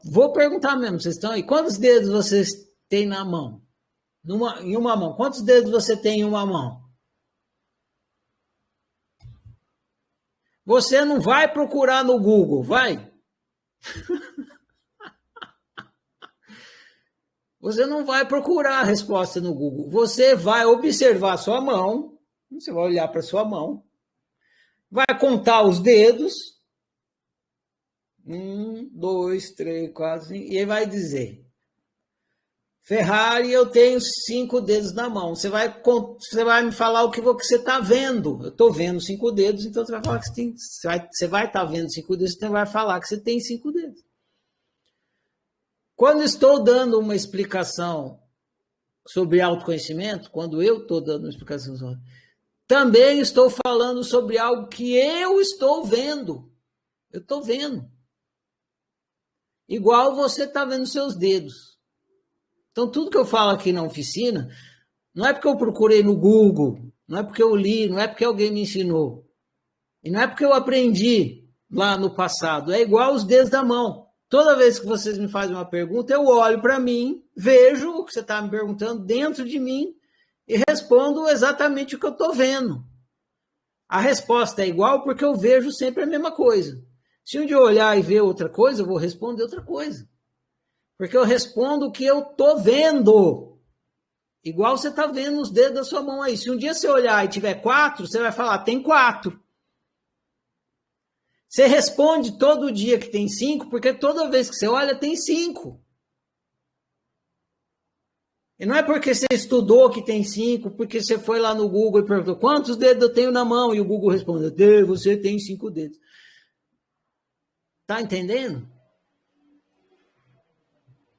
Vou perguntar mesmo, vocês estão aí? Quantos dedos vocês têm na mão? Em uma mão. Quantos dedos você tem em uma mão? Você não vai procurar no Google, vai? Você não vai procurar a resposta no Google. Você vai observar a sua mão, você vai olhar para a sua mão, vai contar os dedos, 1, 2, 3, 4, 5, e aí vai dizer, Ferrari, eu tenho 5 dedos na mão. Você vai me falar o que você está vendo. Eu estou vendo 5 dedos, então você vai falar que você vai estar vendo 5 dedos, então vai falar que você tem 5 dedos. Quando estou dando uma explicação sobre autoconhecimento, quando eu estou dando uma explicação sobre, também estou falando sobre algo que eu estou vendo. Eu estou vendo. Igual você está vendo seus dedos. Então, tudo que eu falo aqui na oficina, não é porque eu procurei no Google, não é porque eu li, não é porque alguém me ensinou. E não é porque eu aprendi lá no passado. É igual os dedos da mão. Toda vez que vocês me fazem uma pergunta, eu olho para mim, vejo o que você está me perguntando dentro de mim e respondo exatamente o que eu estou vendo. A resposta é igual porque eu vejo sempre a mesma coisa. Se um dia eu olhar e ver outra coisa, eu vou responder outra coisa. Porque eu respondo o que eu estou vendo. Igual você está vendo os dedos da sua mão aí. Se um dia você olhar e tiver 4, você vai falar, tem 4. Você responde todo dia que tem 5, porque toda vez que você olha, tem 5. E não é porque você estudou que tem 5, porque você foi lá no Google e perguntou, quantos dedos eu tenho na mão? E o Google respondeu, você tem 5 dedos. Tá entendendo?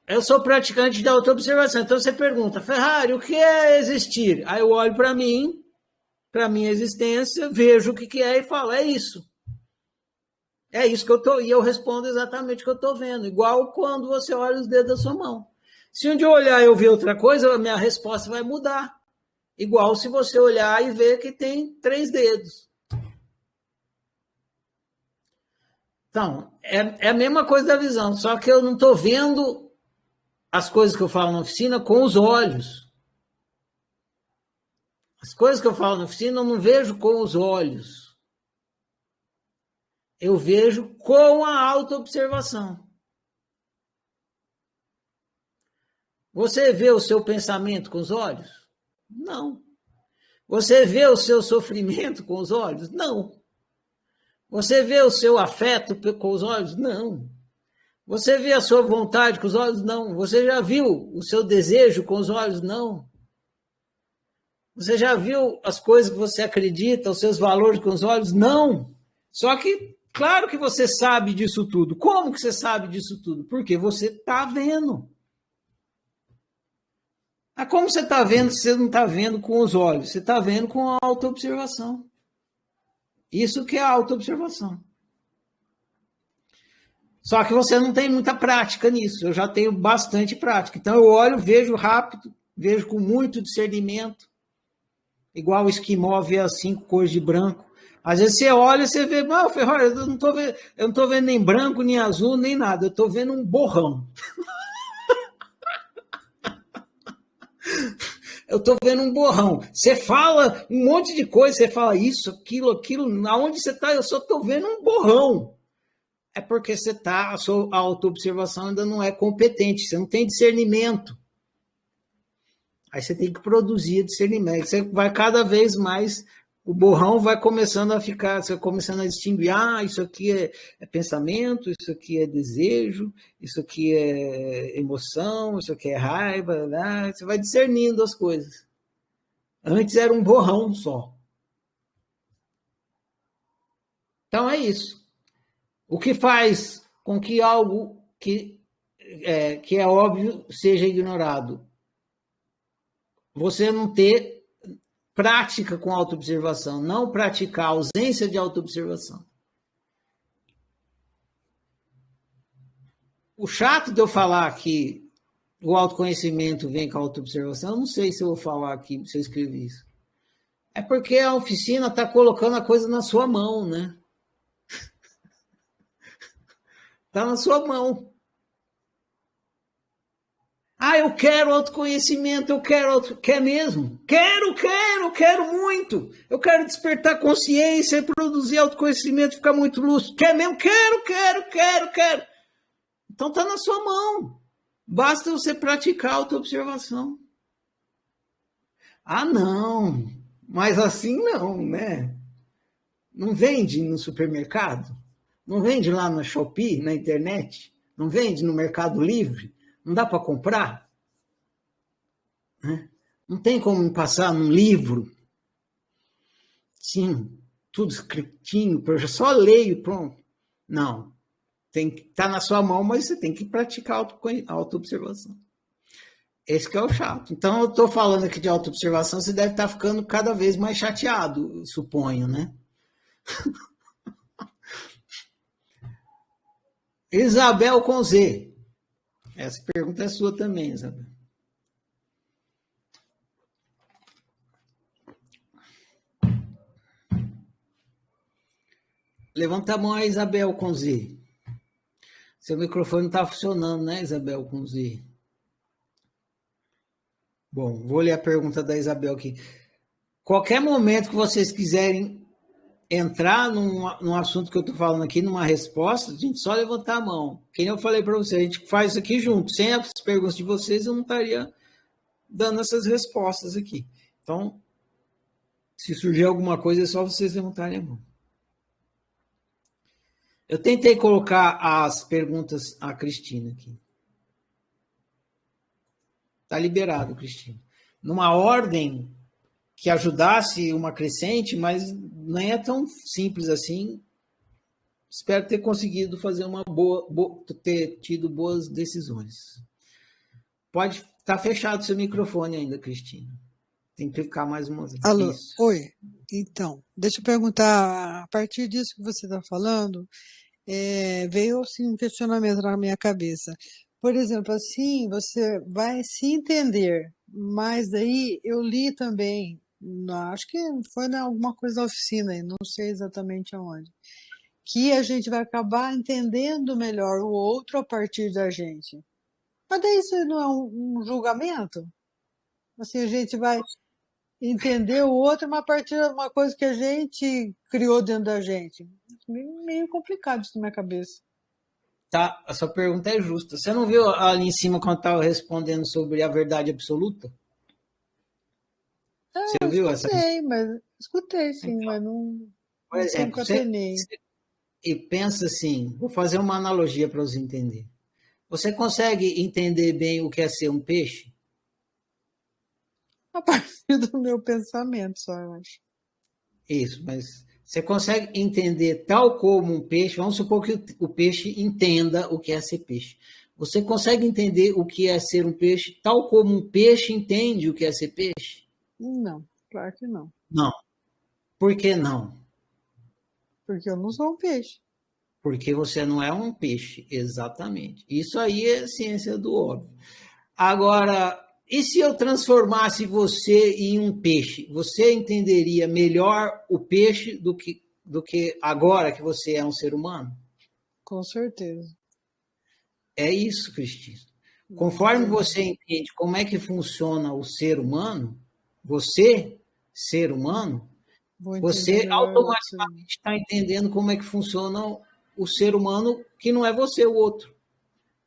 Eu sou praticante da autoobservação. Então você pergunta, Ferrari, o que é existir? Aí eu olho para mim, para minha existência, vejo o que é e falo, é isso. É isso que eu estou, e eu respondo exatamente o que eu estou vendo, igual quando você olha os dedos da sua mão. Se um dia eu olhar e eu ver outra coisa, a minha resposta vai mudar. Igual se você olhar e ver que tem 3 dedos. Então, é a mesma coisa da visão, só que eu não estou vendo as coisas que eu falo na oficina com os olhos. As coisas que eu falo na oficina eu não vejo com os olhos. Eu vejo com a autoobservação. Você vê o seu pensamento com os olhos? Não. Você vê o seu sofrimento com os olhos? Não. Você vê o seu afeto com os olhos? Não. Você vê a sua vontade com os olhos? Não. Você já viu o seu desejo com os olhos? Não. Você já viu as coisas que você acredita, os seus valores com os olhos? Não. Só que, claro que você sabe disso tudo. Como que você sabe disso tudo? Porque você está vendo. Mas como você está vendo se você não está vendo com os olhos? Você está vendo com a autoobservação. Isso que é a autoobservação. Só que você não tem muita prática nisso. Eu já tenho bastante prática. Então eu olho, vejo rápido, vejo com muito discernimento. Igual o esquimó vê as 5 cores de branco. Às vezes você olha e você vê, não, Ferrari, eu não estou vendo nem branco, nem azul, nem nada. Eu estou vendo um borrão. eu estou vendo um borrão. Você fala um monte de coisa, você fala isso, aquilo, aonde você está, eu só estou vendo um borrão. É porque você está, a sua autoobservação ainda não é competente, você não tem discernimento. Aí você tem que produzir discernimento. Você vai cada vez mais, o borrão vai começando a ficar, você vai começando a distinguir, isso aqui é pensamento, isso aqui é desejo, isso aqui é emoção, isso aqui é raiva, né? Você vai discernindo as coisas. Antes era um borrão só. Então é isso. O que faz com que algo que é óbvio seja ignorado? Você não ter prática com autoobservação, não praticar a ausência de autoobservação. O chato de eu falar que o autoconhecimento vem com a autoobservação, eu não sei se eu vou falar aqui, se eu escrevi isso. É porque a oficina está colocando a coisa na sua mão, né? Está na sua mão. Eu quero autoconhecimento, quer mesmo? Quero muito. Eu quero despertar consciência, produzir autoconhecimento, ficar muito lúcido. Quer mesmo? Quero. Então está na sua mão. Basta você praticar a autoobservação. Não, mas assim não, né? Não vende no supermercado? Não vende lá na Shopee, na internet? Não vende no Mercado Livre? Não dá para comprar? Não tem como me passar num livro? Sim, tudo escritinho, eu já só leio, pronto. Não, tem que estar na sua mão, mas você tem que praticar a autoobservação. Esse que é o chato. Então, eu estou falando aqui de autoobservação, você deve estar ficando cada vez mais chateado, suponho, né? Isabel com Z. Essa pergunta é sua também, Isabel. Levanta a mão aí, Isabel com Z. Seu microfone não está funcionando, né, Isabel com Z? Bom, vou ler a pergunta da Isabel aqui. Qualquer momento que vocês quiserem entrar num assunto que eu estou falando aqui, numa resposta, a gente só levantar a mão. Que nem eu falei para vocês, a gente faz isso aqui junto. Sem as perguntas de vocês, eu não estaria dando essas respostas aqui. Então, se surgir alguma coisa, é só vocês levantarem a mão. Eu tentei colocar as perguntas à Cristina aqui. Está liberado, Cristina. Numa ordem que ajudasse uma crescente, mas não é tão simples assim. Espero ter conseguido fazer ter tido boas decisões. Pode estar fechado seu microfone ainda, Cristina. Tem que clicar mais uma vez. Alô, Isso. oi. Então, deixa eu perguntar, a partir disso que você está falando, veio assim, um questionamento na minha cabeça. Por exemplo, assim, você vai se entender, mas daí eu li também, acho que foi alguma coisa da oficina, não sei exatamente aonde, que a gente vai acabar entendendo melhor o outro a partir da gente. Mas daí isso não é um julgamento? Assim, a gente vai entender o outro, mas a partir de uma coisa que a gente criou dentro da gente. Meio complicado isso na minha cabeça. Tá, a sua pergunta é justa. Você não viu ali em cima quando estava respondendo sobre a verdade absoluta? Você viu essa? Escutei, sim, mas não. Por exemplo, e pensa assim, vou fazer uma analogia para você entender. Você consegue entender bem o que é ser um peixe? A partir do meu pensamento, só, eu acho. Isso, mas você consegue entender tal como um peixe, vamos supor que o peixe entenda o que é ser peixe. Você consegue entender o que é ser um peixe tal como um peixe entende o que é ser peixe? Não, claro que não. Não. Por que não? Porque eu não sou um peixe. Porque você não é um peixe, exatamente. Isso aí é ciência do óbvio. Agora, e se eu transformasse você em um peixe? Você entenderia melhor o peixe do que agora que você é um ser humano? Com certeza. É isso, Cristina. Conforme você entende como é que funciona o ser humano, você, ser humano, você automaticamente está entendendo como é que funciona o ser humano que não é você, o outro.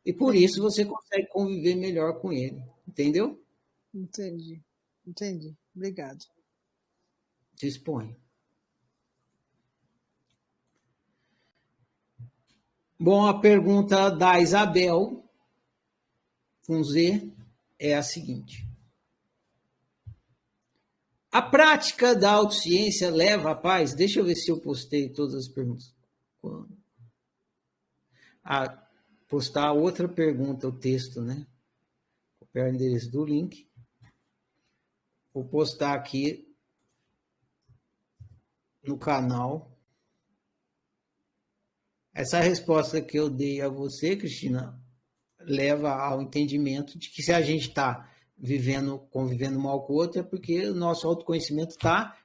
E por isso você consegue conviver melhor com ele. Entendeu? Entendi. Obrigado. Dispõe. Bom, a pergunta da Isabel, com Z, é a seguinte. A prática da autociência leva à paz? Deixa eu ver se eu postei todas as perguntas. Postar outra pergunta, o texto, né? Copiar o endereço do link. Vou postar aqui no canal. Essa resposta que eu dei a você, Cristina, leva ao entendimento de que se a gente está convivendo mal com o outro, é porque o nosso autoconhecimento está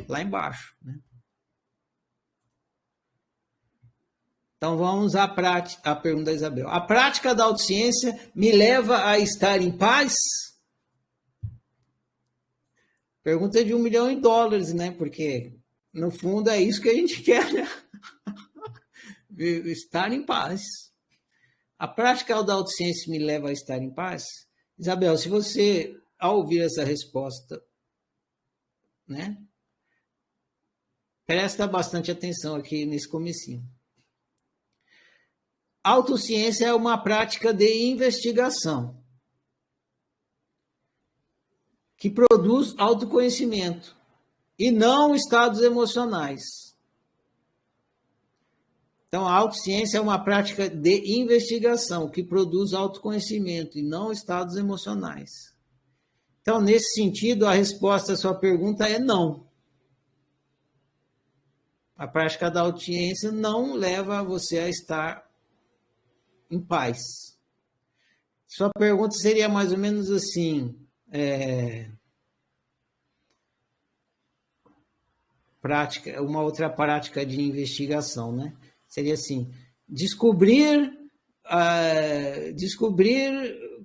lá embaixo, né? Então vamos à pergunta da Isabel. A prática da autociência me leva a estar em paz? Pergunta de $1 milhão, né? Porque, no fundo, é isso que a gente quer, né? Estar em paz. A prática da autociência me leva a estar em paz? Isabel, se você, ao ouvir essa resposta, né? Presta bastante atenção aqui nesse comecinho. Autociência é uma prática de investigação que produz autoconhecimento e não estados emocionais. Então, a autociência é uma prática de investigação que produz autoconhecimento e não estados emocionais. Então, nesse sentido, a resposta à sua pergunta é não. A prática da autociência não leva você a estar em paz. Sua pergunta seria mais ou menos assim, uma outra prática de investigação, né? Seria assim, descobrir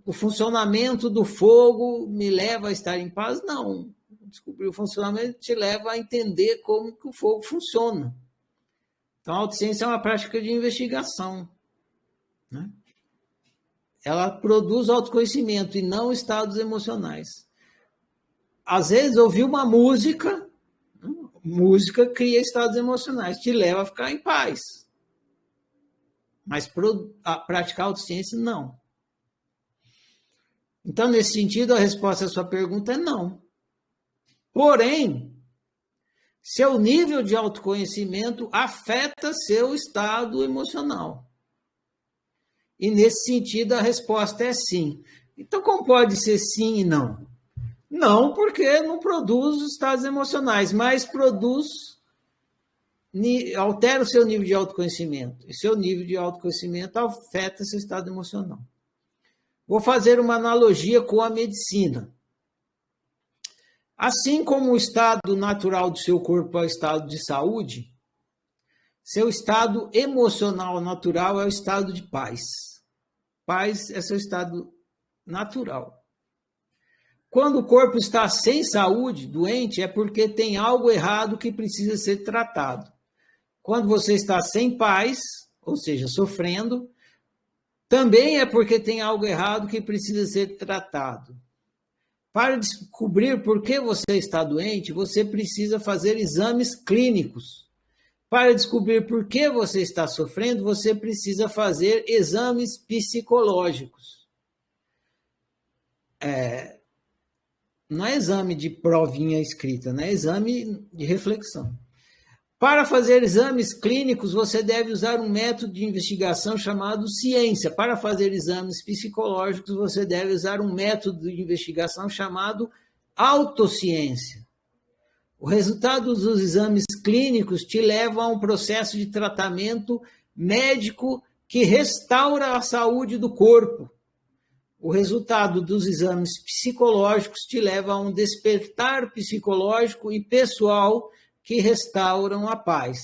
o funcionamento do fogo me leva a estar em paz? Não. Descobrir o funcionamento te leva a entender como que o fogo funciona. Então, a autociência é uma prática de investigação, né? Ela produz autoconhecimento e não estados emocionais. Às vezes, ouvir uma música cria estados emocionais, te leva a ficar em paz. Mas praticar autociência, não. Então, nesse sentido, a resposta à sua pergunta é não. Porém, seu nível de autoconhecimento afeta seu estado emocional. E, nesse sentido, a resposta é sim. Então, como pode ser sim e não? Não, porque não produz os estados emocionais, mas altera o seu nível de autoconhecimento. E seu nível de autoconhecimento afeta seu estado emocional. Vou fazer uma analogia com a medicina. Assim como o estado natural do seu corpo é o estado de saúde, seu estado emocional natural é o estado de paz. Paz é seu estado natural. Quando o corpo está sem saúde, doente, é porque tem algo errado que precisa ser tratado. Quando você está sem paz, ou seja, sofrendo, também é porque tem algo errado que precisa ser tratado. Para descobrir por que você está doente, você precisa fazer exames clínicos. Para descobrir por que você está sofrendo, você precisa fazer exames psicológicos. Não é exame de provinha escrita, né? É exame de reflexão. Para fazer exames clínicos, você deve usar um método de investigação chamado ciência. Para fazer exames psicológicos, você deve usar um método de investigação chamado autociência. O resultado dos exames clínicos te leva a um processo de tratamento médico que restaura a saúde do corpo. O resultado dos exames psicológicos te leva a um despertar psicológico e pessoal que restauram a paz.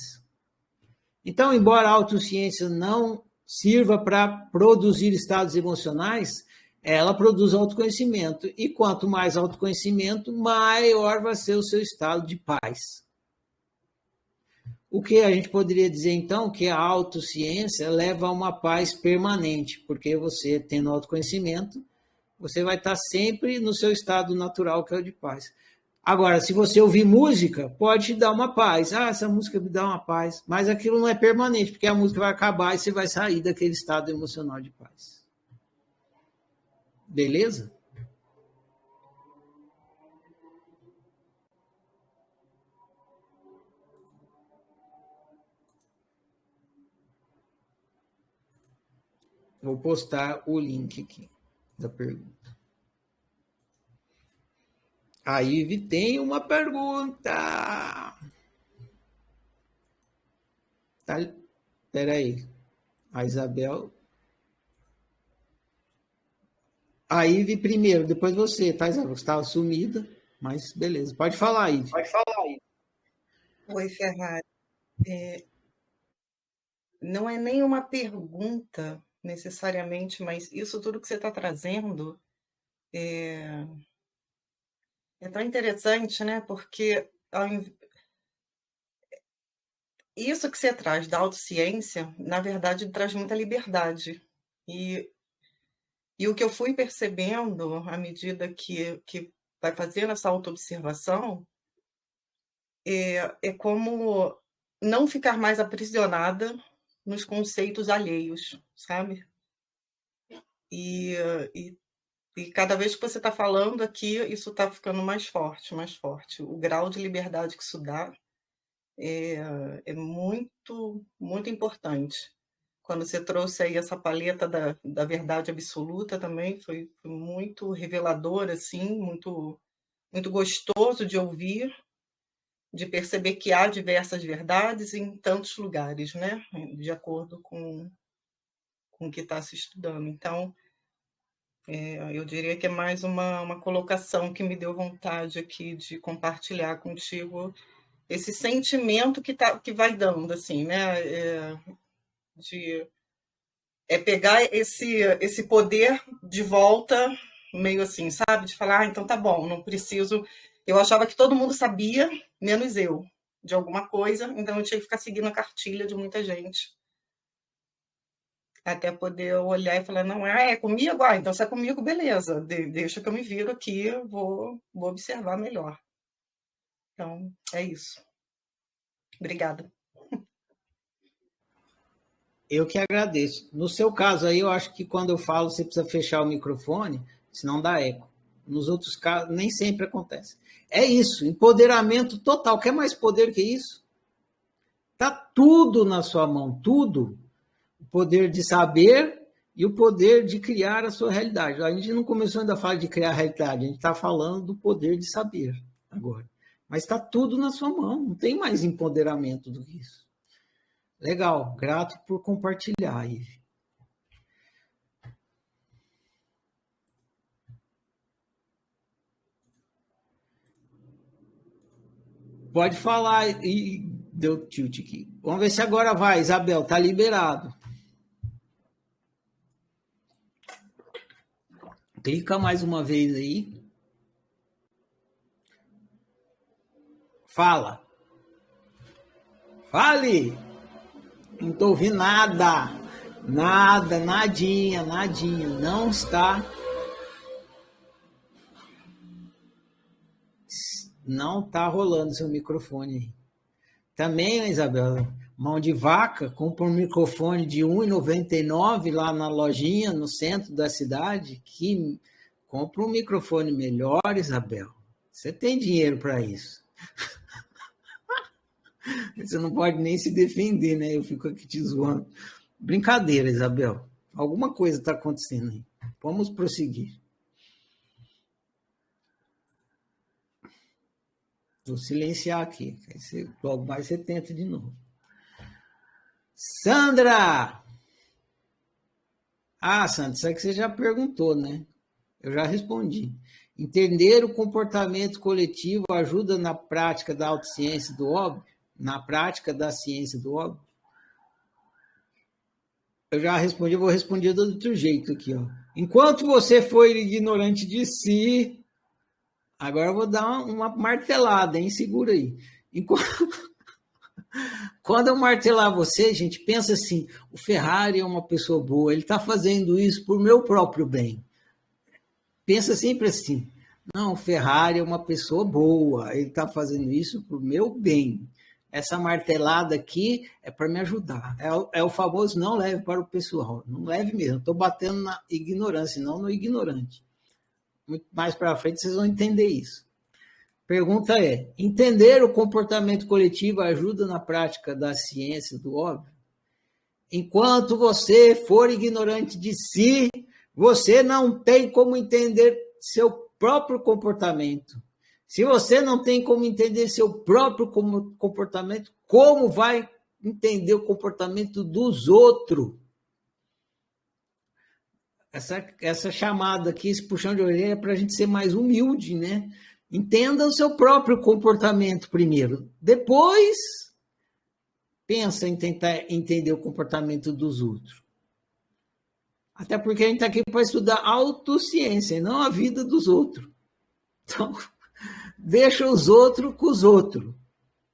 Então, embora a autociência não sirva para produzir estados emocionais, ela produz autoconhecimento. E quanto mais autoconhecimento, maior vai ser o seu estado de paz. O que a gente poderia dizer, então, que a autociência leva a uma paz permanente, porque você, tendo autoconhecimento, você vai estar sempre no seu estado natural, que é o de paz. Agora, se você ouvir música, pode te dar uma paz. Ah, essa música me dá uma paz. Mas aquilo não é permanente, porque a música vai acabar e você vai sair daquele estado emocional de paz. Beleza? Vou postar o link aqui da pergunta. A Ive tem uma pergunta. Espera aí. A Isabel. A Ive primeiro, depois você, tá, Isabel? Você estava sumida, mas beleza. Pode falar, Ive. Pode falar, Ive. Oi, Ferrari. Não é nem uma pergunta necessariamente, mas isso tudo que você está trazendo é tão interessante, né? Porque isso que você traz da autociência, na verdade, traz muita liberdade. E o que eu fui percebendo à medida que vai fazendo essa autoobservação é como não ficar mais aprisionada nos conceitos alheios, sabe? E cada vez que você está falando aqui, isso está ficando mais forte, mais forte. O grau de liberdade que isso dá é muito, muito importante. Quando você trouxe aí essa paleta da verdade absoluta também, foi muito revelador, assim, muito, muito gostoso de ouvir, de perceber que há diversas verdades em tantos lugares, né? De acordo com o que está se estudando. Então, eu diria que é mais uma colocação que me deu vontade aqui de compartilhar contigo esse sentimento que vai dando, assim, né? Pegar esse poder de volta, meio assim, sabe? De falar, então tá bom, não preciso. Eu achava que todo mundo sabia, menos eu, de alguma coisa, então eu tinha que ficar seguindo a cartilha de muita gente. Até poder olhar e falar, não, é comigo? Ah, então se é comigo, beleza. Deixa que eu me viro aqui, vou observar melhor. Então, é isso. Obrigada. Eu que agradeço. No seu caso aí, eu acho que quando eu falo, você precisa fechar o microfone, senão dá eco. Nos outros casos, nem sempre acontece. É isso, empoderamento total. Quer mais poder que isso? Está tudo na sua mão, tudo. O poder de saber e o poder de criar a sua realidade. A gente não começou ainda a falar de criar a realidade, a gente está falando do poder de saber agora. Mas está tudo na sua mão, não tem mais empoderamento do que isso. Legal, grato por compartilhar, Ive. Pode falar e deu tilt aqui. Vamos ver se agora vai, Isabel, tá liberado. Clica mais uma vez aí. Fala. Fale. Não estou ouvindo nada. Nada, nadinha. Não está. Não está rolando seu microfone aí. Também, Isabel, mão de vaca, compra um microfone de R$ 1,99 lá na lojinha, no centro da cidade, que compra um microfone melhor, Isabel. Você tem dinheiro para isso. Você não pode nem se defender, né? Eu fico aqui te zoando. Brincadeira, Isabel. Alguma coisa está acontecendo aí. Vamos prosseguir. Vou silenciar aqui. Logo mais você tenta de novo. Sandra! Ah, Sandra, isso aqui você já perguntou, né? Eu já respondi. Entender o comportamento coletivo ajuda na prática da autociência do óbvio? Na prática da ciência do óbvio? Eu já respondi, eu vou responder do outro jeito aqui, ó. Enquanto você for ignorante de si, agora eu vou dar uma martelada, hein? Segura aí. Quando eu martelar você, gente, pensa assim: o Ferrari é uma pessoa boa, ele está fazendo isso por meu próprio bem. Pensa sempre assim: não, o Ferrari é uma pessoa boa, ele está fazendo isso por meu bem. Essa martelada aqui é para me ajudar. É o famoso não leve para o pessoal. Não leve mesmo. Estou batendo na ignorância, não no ignorante. Muito mais para frente vocês vão entender isso. Pergunta é: entender o comportamento coletivo ajuda na prática da ciência do óbvio? Enquanto você for ignorante de si, você não tem como entender seu próprio comportamento. Se você não tem como entender seu próprio comportamento, como vai entender o comportamento dos outros? Essa chamada aqui, esse puxão de orelha, é para a gente ser mais humilde, né? Entenda o seu próprio comportamento primeiro. Depois, pensa em tentar entender o comportamento dos outros. Até porque a gente está aqui para estudar autociência e não a vida dos outros. Então, deixa os outros com os outros.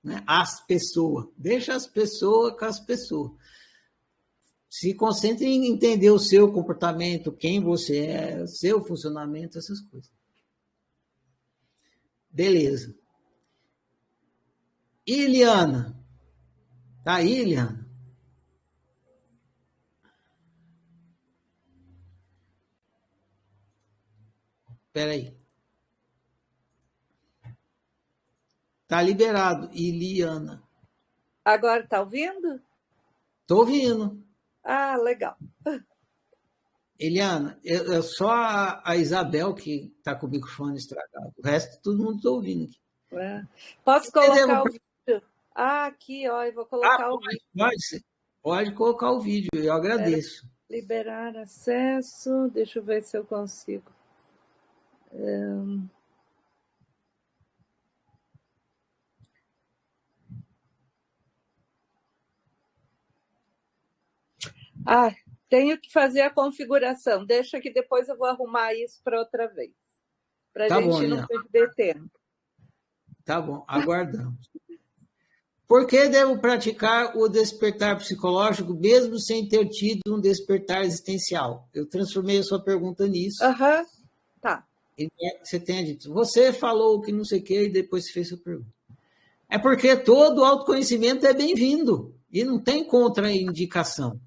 Né? As pessoas. Deixa as pessoas com as pessoas. Se concentre em entender o seu comportamento, quem você é, o seu funcionamento, essas coisas. Beleza. Iliana. Tá aí, Iliana? Espera aí. Tá liberado, Iliana. Agora tá ouvindo? Tô ouvindo. Ah, legal. Eliana, é só a Isabel que está com o microfone estragado. O resto, todo mundo está ouvindo aqui. É. Posso colocar o vídeo? Ah, aqui, ó, eu vou colocar o vídeo. Pode colocar o vídeo, eu agradeço. Liberar acesso, deixa eu ver se eu consigo. Ah, tenho que fazer a configuração. Deixa que depois eu vou arrumar isso para outra vez. Para a gente não perder tempo. Tá bom, aguardamos. Por que devo praticar o despertar psicológico mesmo sem ter tido um despertar existencial? Eu transformei a sua pergunta nisso. Tá. E você tenha dito, você falou que não sei o quê e depois você fez sua pergunta. É porque todo autoconhecimento é bem-vindo e não tem contraindicação.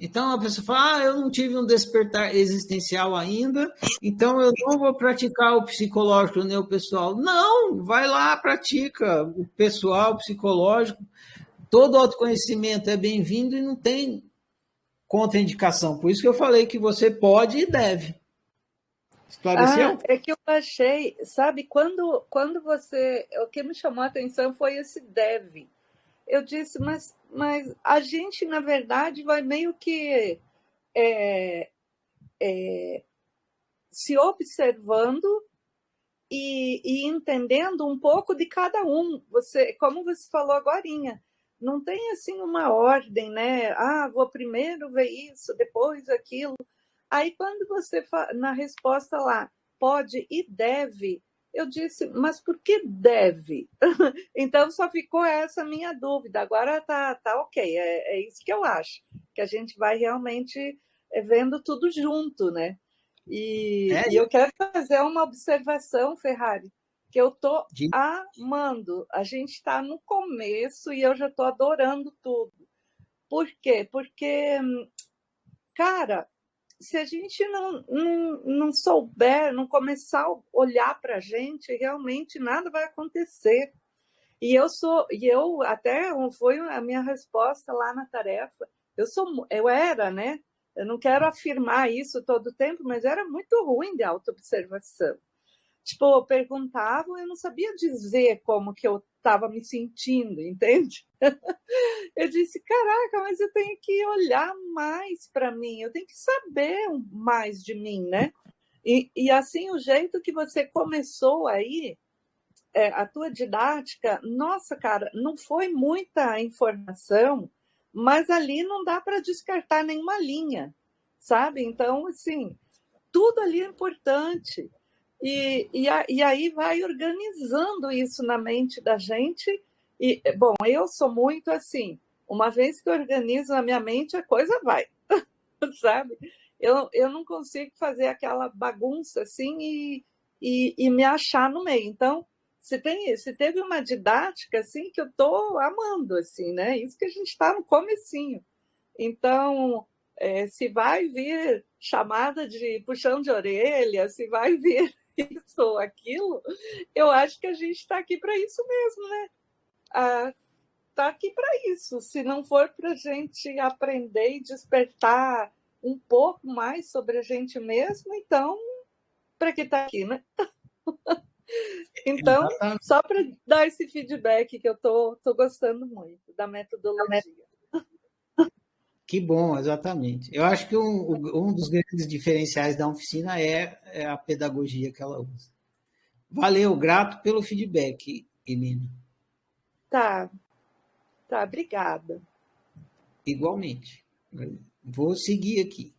Então, a pessoa fala, eu não tive um despertar existencial ainda, então eu não vou praticar o psicológico nem o pessoal. Não, vai lá, pratica o pessoal, o psicológico. Todo autoconhecimento é bem-vindo e não tem contraindicação. Por isso que eu falei que você pode e deve. Esclareceu? É que eu achei, sabe, quando você... O que me chamou a atenção foi esse deve. Eu disse, mas a gente, na verdade, vai meio que se observando e entendendo um pouco de cada um. Como você falou agorinha, não tem assim uma ordem, né? Vou primeiro ver isso, depois aquilo. Aí, quando você, na resposta lá, pode e deve, eu disse, mas por que deve? Então, só ficou essa minha dúvida. Agora tá ok, é isso que eu acho, que a gente vai realmente vendo tudo junto, né? E eu quero fazer uma observação, Ferrari, que eu estou amando. A gente está no começo e eu já estou adorando tudo. Por quê? Porque, cara, se a gente não souber, não começar a olhar para a gente, realmente nada vai acontecer. E eu até foi a minha resposta lá na tarefa. Eu era, né? Eu não quero afirmar isso todo o tempo, mas era muito ruim de autoobservação. Tipo, eu perguntava, eu não sabia dizer como que eu estava me sentindo, entende? Eu disse, caraca, mas eu tenho que olhar mais para mim, eu tenho que saber mais de mim, né? E assim, o jeito que você começou aí, a tua didática, nossa, cara, não foi muita informação, mas ali não dá para descartar nenhuma linha, sabe? Então, assim, tudo ali é importante. E aí vai organizando isso na mente da gente. E, bom, eu sou muito assim, uma vez que eu organizo na minha mente, a coisa vai, sabe? Eu não consigo fazer aquela bagunça assim e me achar no meio. Então, se teve uma didática assim que eu estou amando, assim, né? Isso que a gente está no comecinho. Então, se vai vir chamada de puxão de orelha, se vai vir isso ou aquilo, eu acho que a gente está aqui para isso mesmo, né? Está aqui para isso. Se não for para a gente aprender e despertar um pouco mais sobre a gente mesmo, então, para que está aqui, né? Então, Exatamente. só para dar esse feedback que eu tô gostando muito da metodologia. Que bom, exatamente. Eu acho que um dos grandes diferenciais da oficina é a pedagogia que ela usa. Valeu, grato pelo feedback, Helena. Tá, obrigada. Igualmente. Vou seguir aqui.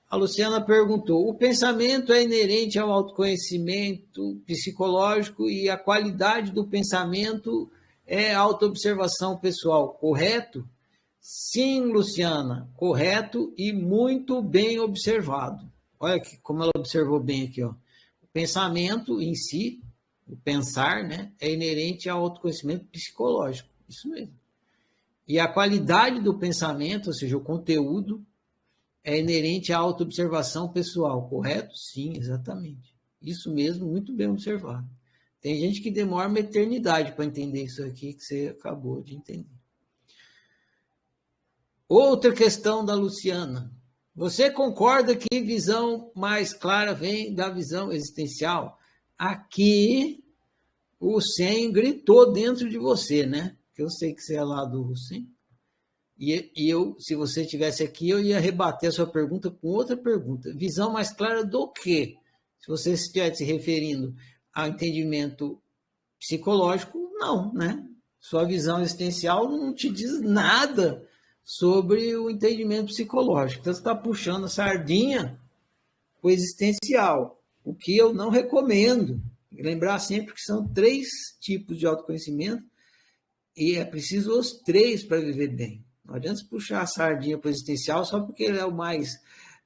A Luciana perguntou: o pensamento é inerente ao autoconhecimento psicológico e a qualidade do pensamento é autoobservação pessoal, correto? Sim, Luciana, correto e muito bem observado. Olha como ela observou bem aqui, ó. O pensamento em si, o pensar, né, é inerente ao autoconhecimento psicológico, isso mesmo. E a qualidade do pensamento, ou seja, o conteúdo, é inerente à autoobservação pessoal, correto? Sim, exatamente. Isso mesmo, muito bem observado. Tem gente que demora uma eternidade para entender isso aqui que você acabou de entender. Outra questão da Luciana. Você concorda que visão mais clara vem da visão existencial? Aqui, o Hussein gritou dentro de você, né? Que eu sei que você é lá do Hussein. E eu, se você estivesse aqui, eu ia rebater a sua pergunta com outra pergunta. Visão mais clara do quê? Se você estiver se referindo ao entendimento psicológico, não, né? Sua visão existencial não te diz nada sobre o entendimento psicológico. Então, você está puxando a sardinha para o existencial, o que eu não recomendo. Lembrar sempre que são 3 tipos de autoconhecimento e é preciso os 3 para viver bem. Não adianta puxar a sardinha para o existencial só porque ele é o mais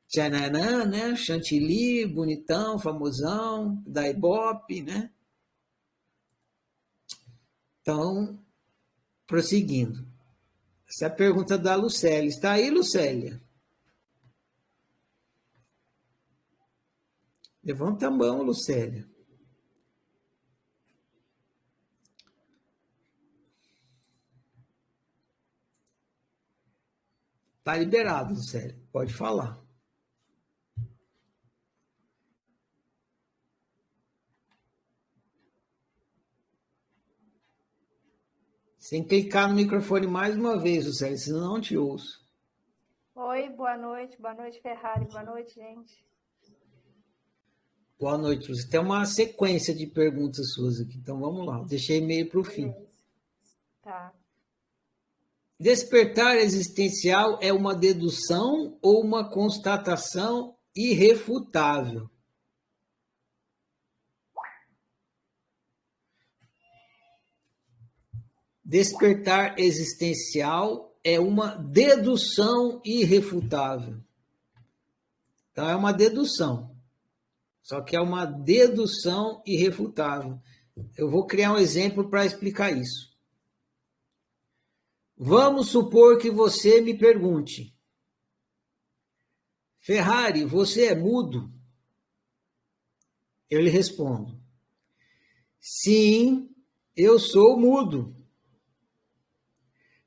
tchananã, né? Chantilly, bonitão, famosão, da Ibope, né? Então, prosseguindo. Essa é a pergunta da Lucélia. Está aí, Lucélia? Levanta a mão, Lucélia. Está liberado, Lucélia. Pode falar. Sem clicar no microfone mais uma vez, Lucélia, senão não te ouço. Oi, boa noite, Ferrari, boa noite, gente. Boa noite, você tem uma sequência de perguntas suas aqui, então vamos lá, deixei meio para o fim. Tá. Despertar existencial é uma dedução ou uma constatação irrefutável? Despertar existencial é uma dedução irrefutável. Então, é uma dedução. Só que é uma dedução irrefutável. Eu vou criar um exemplo para explicar isso. Vamos supor que você me pergunte: Ferrari, você é mudo? Eu lhe respondo: sim, eu sou mudo.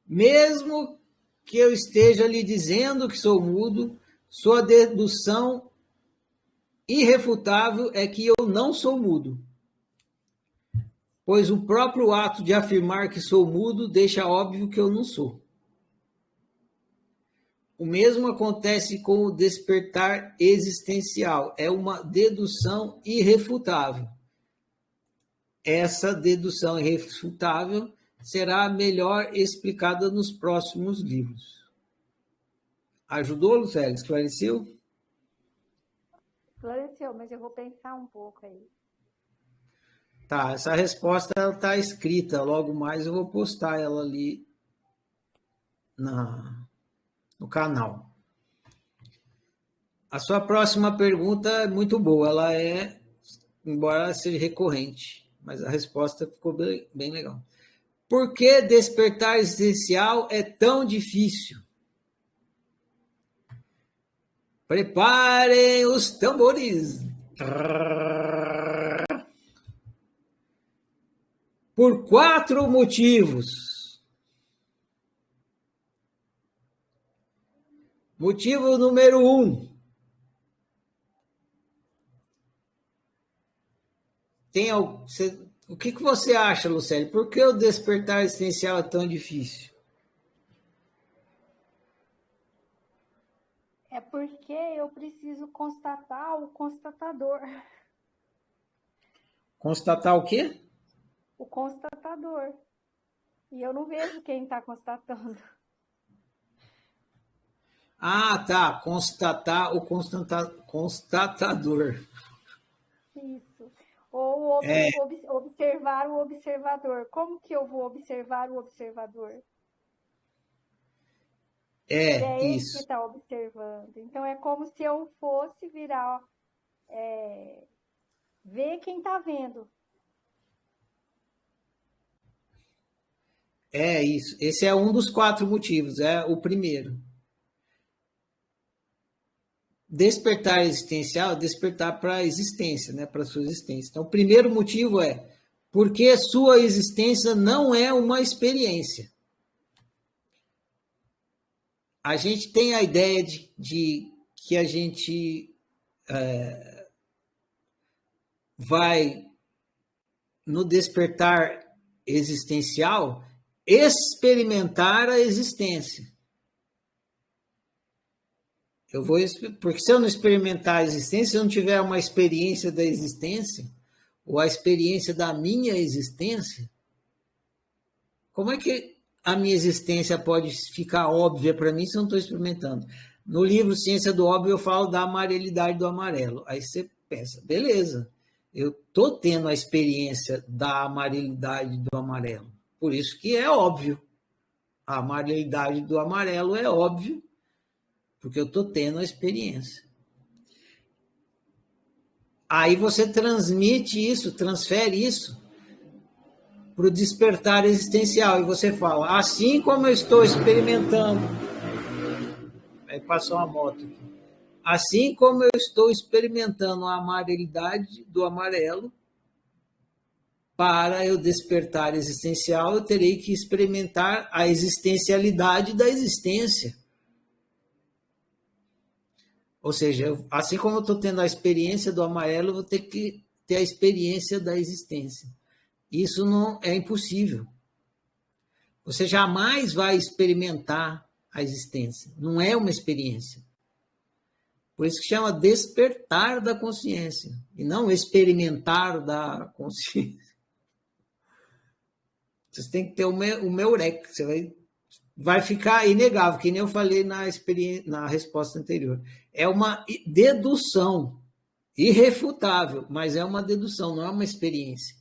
Mesmo que eu esteja lhe dizendo que sou mudo, sua dedução irrefutável é que eu não sou mudo. Pois o próprio ato de afirmar que sou mudo deixa óbvio que eu não sou. O mesmo acontece com o despertar existencial. É uma dedução irrefutável. Essa dedução irrefutável será melhor explicada nos próximos livros. Ajudou, Lucélia? Esclareceu? Esclareceu, mas eu vou pensar um pouco aí. Tá, essa resposta está escrita. Logo mais eu vou postar ela ali no canal. A sua próxima pergunta é muito boa. Ela embora ela seja recorrente, mas a resposta ficou bem legal. Por que despertar existencial é tão difícil? Preparem os tambores. Por 4 motivos. Motivo número 1. O que você acha, Lucélia? Por que o despertar existencial é tão difícil? É porque eu preciso constatar o constatador. Constatar o quê? O constatador. E eu não vejo quem está constatando. Ah, tá. Constatar o constatador. Isso. Ou observar o observador. Como que eu vou observar o observador? É ele Isso. que está observando. Então, é como se eu fosse virar, ver quem está vendo. É isso. Esse é um dos 4 motivos. É o primeiro. Despertar existencial, despertar para a existência, né? Para a sua existência. Então, o primeiro motivo é porque sua existência não é uma experiência. A gente tem a ideia de que a gente vai, no despertar existencial, experimentar a existência. Porque se eu não experimentar a existência, se eu não tiver uma experiência da existência, ou a experiência da minha existência, como é que a minha existência pode ficar óbvia para mim se eu não estou experimentando? No livro Ciência do Óbvio eu falo da amarelidade do amarelo. Aí você pensa, beleza, eu estou tendo a experiência da amarelidade do amarelo. Por isso que é óbvio. A amarelidade do amarelo é óbvio, porque eu estou tendo a experiência. Aí você transmite isso, transfere isso para o despertar existencial. E você fala, assim como eu estou experimentando... Aí passou uma moto aqui. Assim como eu estou experimentando a amarelidade do amarelo, para eu despertar existencial, eu terei que experimentar a existencialidade da existência. Ou seja, assim como eu estou tendo a experiência do amarelo, eu vou ter que ter a experiência da existência. Isso não é impossível. Você jamais vai experimentar a existência. Não é uma experiência. Por isso que chama despertar da consciência, e não experimentar da consciência. Você tem que ter o meu eureka. Você vai ficar inegável, que nem eu falei na resposta anterior. É uma dedução irrefutável, mas é uma dedução, não é uma experiência.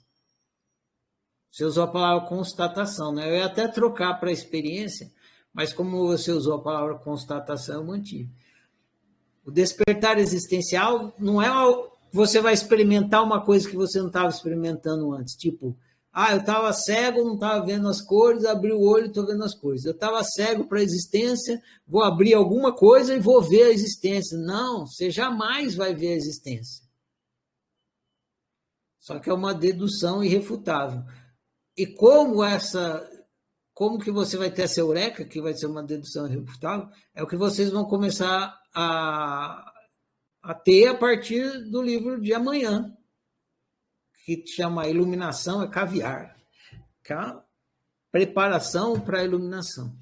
Você usou a palavra constatação, né? Eu ia até trocar para experiência, mas como você usou a palavra constatação, eu mantive. O despertar existencial não é você vai experimentar uma coisa que você não estava experimentando antes, tipo, eu estava cego, não estava vendo as cores, abri o olho e estou vendo as cores. Eu estava cego para a existência, vou abrir alguma coisa e vou ver a existência. Não, você jamais vai ver a existência. Só que é uma dedução irrefutável. E como que você vai ter essa eureka, que vai ser uma dedução irrefutável, é o que vocês vão começar a ter a partir do livro de amanhã, que chama Iluminação é Caviar, que é a preparação para a iluminação.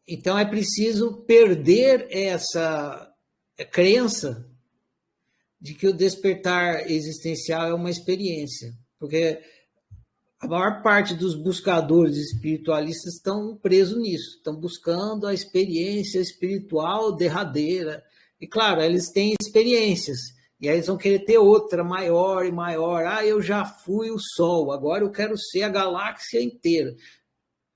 Então é preciso perder essa crença de que o despertar existencial é uma experiência, porque A maior parte dos buscadores espiritualistas estão presos nisso, estão buscando a experiência espiritual derradeira. E, claro, eles têm experiências, e aí eles vão querer ter outra, maior e maior. Ah, eu já fui o Sol, agora eu quero ser a galáxia inteira.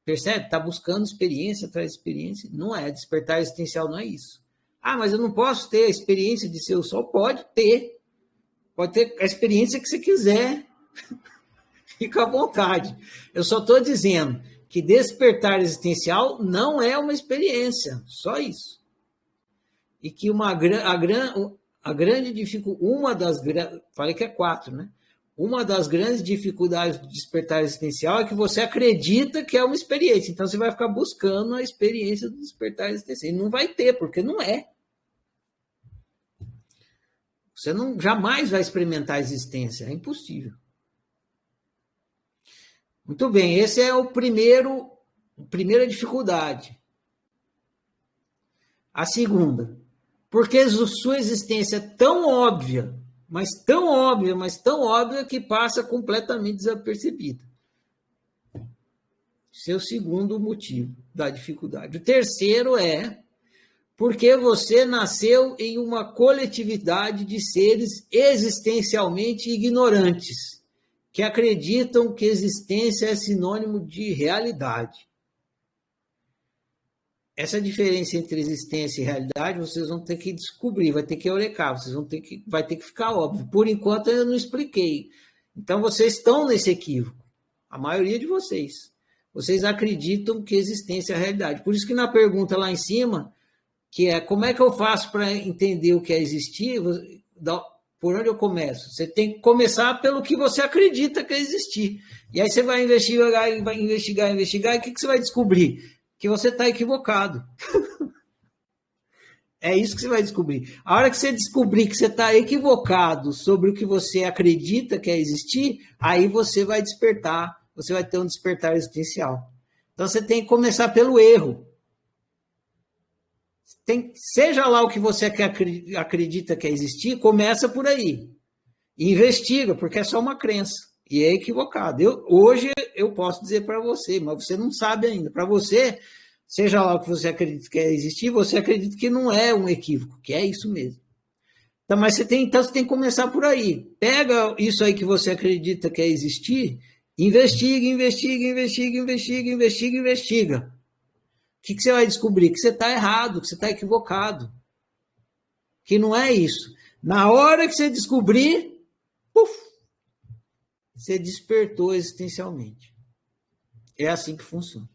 Percebe? Está buscando experiência atrás de experiência. Não é, despertar existencial não é isso. Ah, mas eu não posso ter a experiência de ser o Sol? Pode ter. Pode ter a experiência que você quiser. Fica à vontade. Eu só estou dizendo que despertar existencial não é uma experiência, só isso. E que a grande dificuldade, falei que é 4, né? Uma das grandes dificuldades do despertar existencial é que você acredita que é uma experiência. Então você vai ficar buscando a experiência do despertar existencial. E não vai ter, porque não é. Você jamais vai experimentar a existência, é impossível. Muito bem, esse é a primeira dificuldade. A segunda, porque sua existência é tão óbvia, mas tão óbvia que passa completamente desapercebida. Esse é o segundo motivo da dificuldade. O terceiro é porque você nasceu em uma coletividade de seres existencialmente ignorantes, que acreditam que existência é sinônimo de realidade. Essa diferença entre existência e realidade vocês vão ter que descobrir, vai ter que eurecar, vai ter que ficar óbvio. Por enquanto eu não expliquei. Então vocês estão nesse equívoco, a maioria de vocês. Vocês acreditam que existência é realidade. Por isso que na pergunta lá em cima, que é como é que eu faço para entender o que é existir, por onde eu começo? Você tem que começar pelo que você acredita que é existir. E aí você vai investigar, e o que você vai descobrir? Que você está equivocado. É isso que você vai descobrir. A hora que você descobrir que você está equivocado sobre o que você acredita que é existir, aí você vai despertar, você vai ter um despertar existencial. Então você tem que começar pelo erro. Seja lá o que você acredita que é existir, começa por aí. E investiga, porque é só uma crença. E é equivocado. Hoje eu posso dizer para você, mas você não sabe ainda. Para você, seja lá o que você acredita que é existir, você acredita que não é um equívoco, que é isso mesmo. Então, você tem que começar por aí. Pega isso aí que você acredita que é existir, investiga. O que você vai descobrir? Que você está errado, que você está equivocado. Que não é isso. Na hora que você descobrir, você despertou existencialmente. É assim que funciona.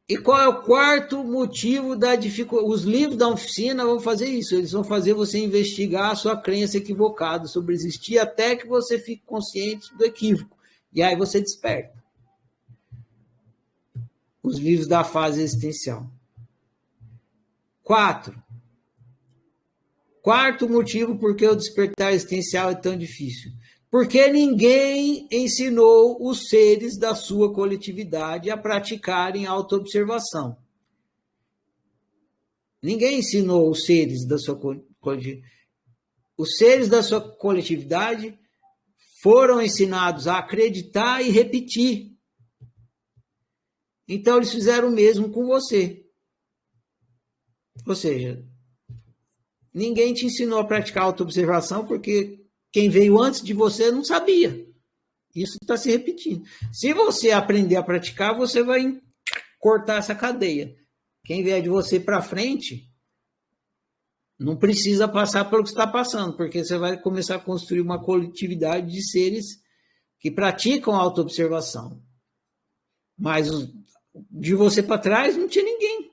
E qual é o quarto motivo da dificuldade? Os livros da oficina vão fazer isso. Eles vão fazer você investigar a sua crença equivocada sobre existir até que você fique consciente do equívoco. E aí você desperta. Os livros da fase existencial. 4. Quarto motivo por que o despertar existencial é tão difícil. Porque ninguém ensinou os seres da sua coletividade a praticarem autoobservação. Ninguém ensinou os seres da sua coletividade. Os seres da sua coletividade foram ensinados a acreditar e repetir. Então, eles fizeram o mesmo com você. Ou seja, ninguém te ensinou a praticar autoobservação porque quem veio antes de você não sabia. Isso está se repetindo. Se você aprender a praticar, você vai cortar essa cadeia. Quem vier de você para frente não precisa passar pelo que está passando, porque você vai começar a construir uma coletividade de seres que praticam autoobservação. Mas de você para trás não tinha ninguém.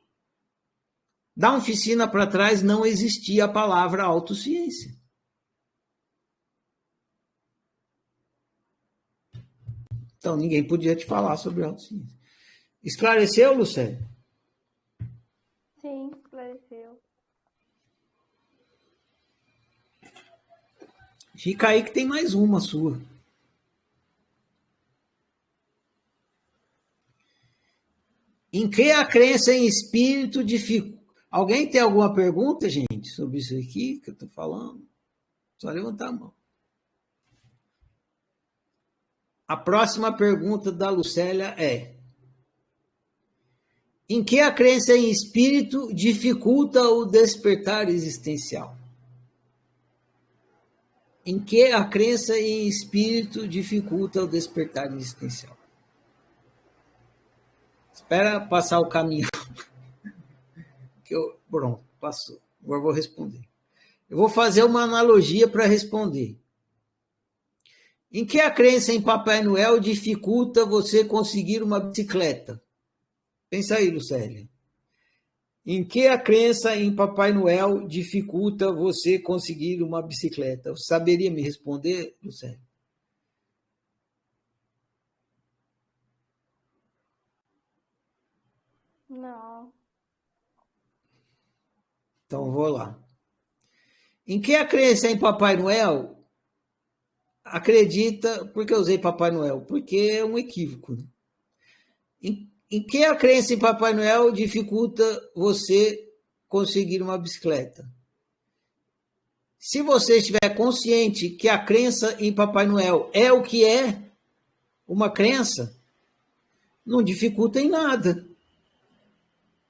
Da oficina para trás não existia a palavra autociência. Então ninguém podia te falar sobre autociência. Esclareceu, Lucélia? Sim, esclareceu. Fica aí que tem mais uma sua. Em que a crença em espírito dificulta? Alguém tem alguma pergunta, gente, sobre isso aqui que eu estou falando? Só levantar a mão. A próxima pergunta da Lucélia é: em que a crença em espírito dificulta o despertar existencial? Em que a crença em espírito dificulta o despertar existencial? Espera passar o caminho. Pronto, passou. Agora vou responder. Eu vou fazer uma analogia para responder. Em que a crença em Papai Noel dificulta você conseguir uma bicicleta? Pensa aí, Lucélia. Em que a crença em Papai Noel dificulta você conseguir uma bicicleta? Você saberia me responder, Lucélia? Não. Então, vou lá. Em que a crença em Papai Noel acredita... Por que eu usei Papai Noel? Porque é um equívoco. Né? Em que a crença em Papai Noel dificulta você conseguir uma bicicleta? Se você estiver consciente que a crença em Papai Noel é o que é uma crença, não dificulta em nada.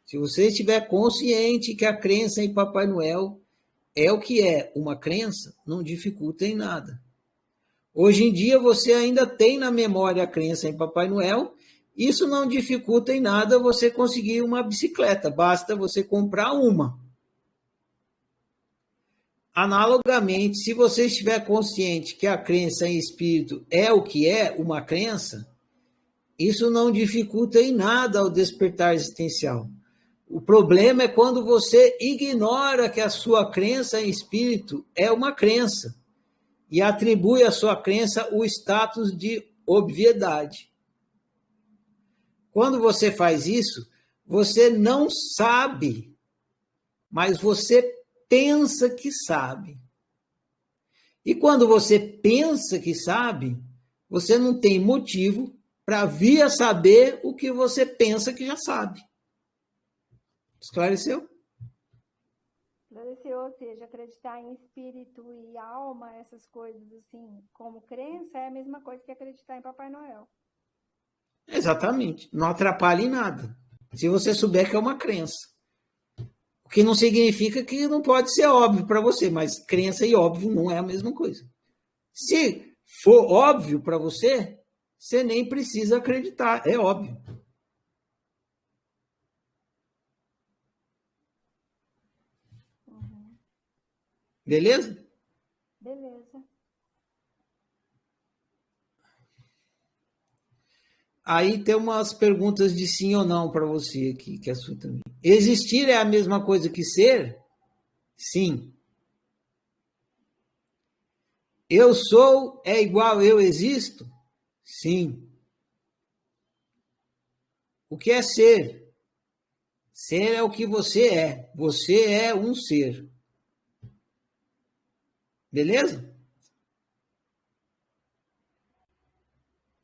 Se você estiver consciente que a crença em Papai Noel é o que é uma crença, não dificulta em nada. Hoje em dia você ainda tem na memória a crença em Papai Noel. Isso não dificulta em nada você conseguir uma bicicleta, basta você comprar uma. Analogamente, se você estiver consciente que a crença em espírito é o que é uma crença, isso não dificulta em nada o despertar existencial. O problema é quando você ignora que a sua crença em espírito é uma crença e atribui à sua crença o status de obviedade. Quando você faz isso, você não sabe, mas você pensa que sabe. E quando você pensa que sabe, você não tem motivo para vir a saber o que você pensa que já sabe. Esclareceu? Esclareceu, ou seja, acreditar em espírito e alma, essas coisas assim, como crença, é a mesma coisa que acreditar em Papai Noel. Exatamente. Não atrapalha em nada. Se você souber que é uma crença. O que não significa que não pode ser óbvio para você, mas crença e óbvio não é a mesma coisa. Se for óbvio para você, você nem precisa acreditar. É óbvio. Uhum. Beleza? Beleza. Aí tem umas perguntas de sim ou não para você aqui, que é sua também. Existir é a mesma coisa que ser? Sim. Eu sou é igual eu existo? Sim. O que é ser? Ser é o que você é. Você é um ser. Beleza?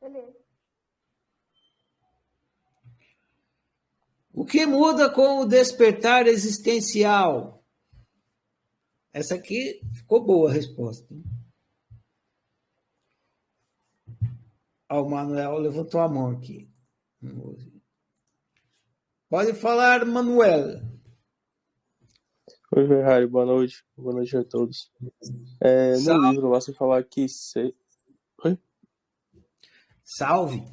Beleza. O que muda com o despertar existencial? Essa aqui ficou boa a resposta. O Manuel levantou a mão aqui. Pode falar, Manuel. Oi, Ferrari, boa noite. Boa noite a todos. No livro lá você falar que ser... Oi? Salve.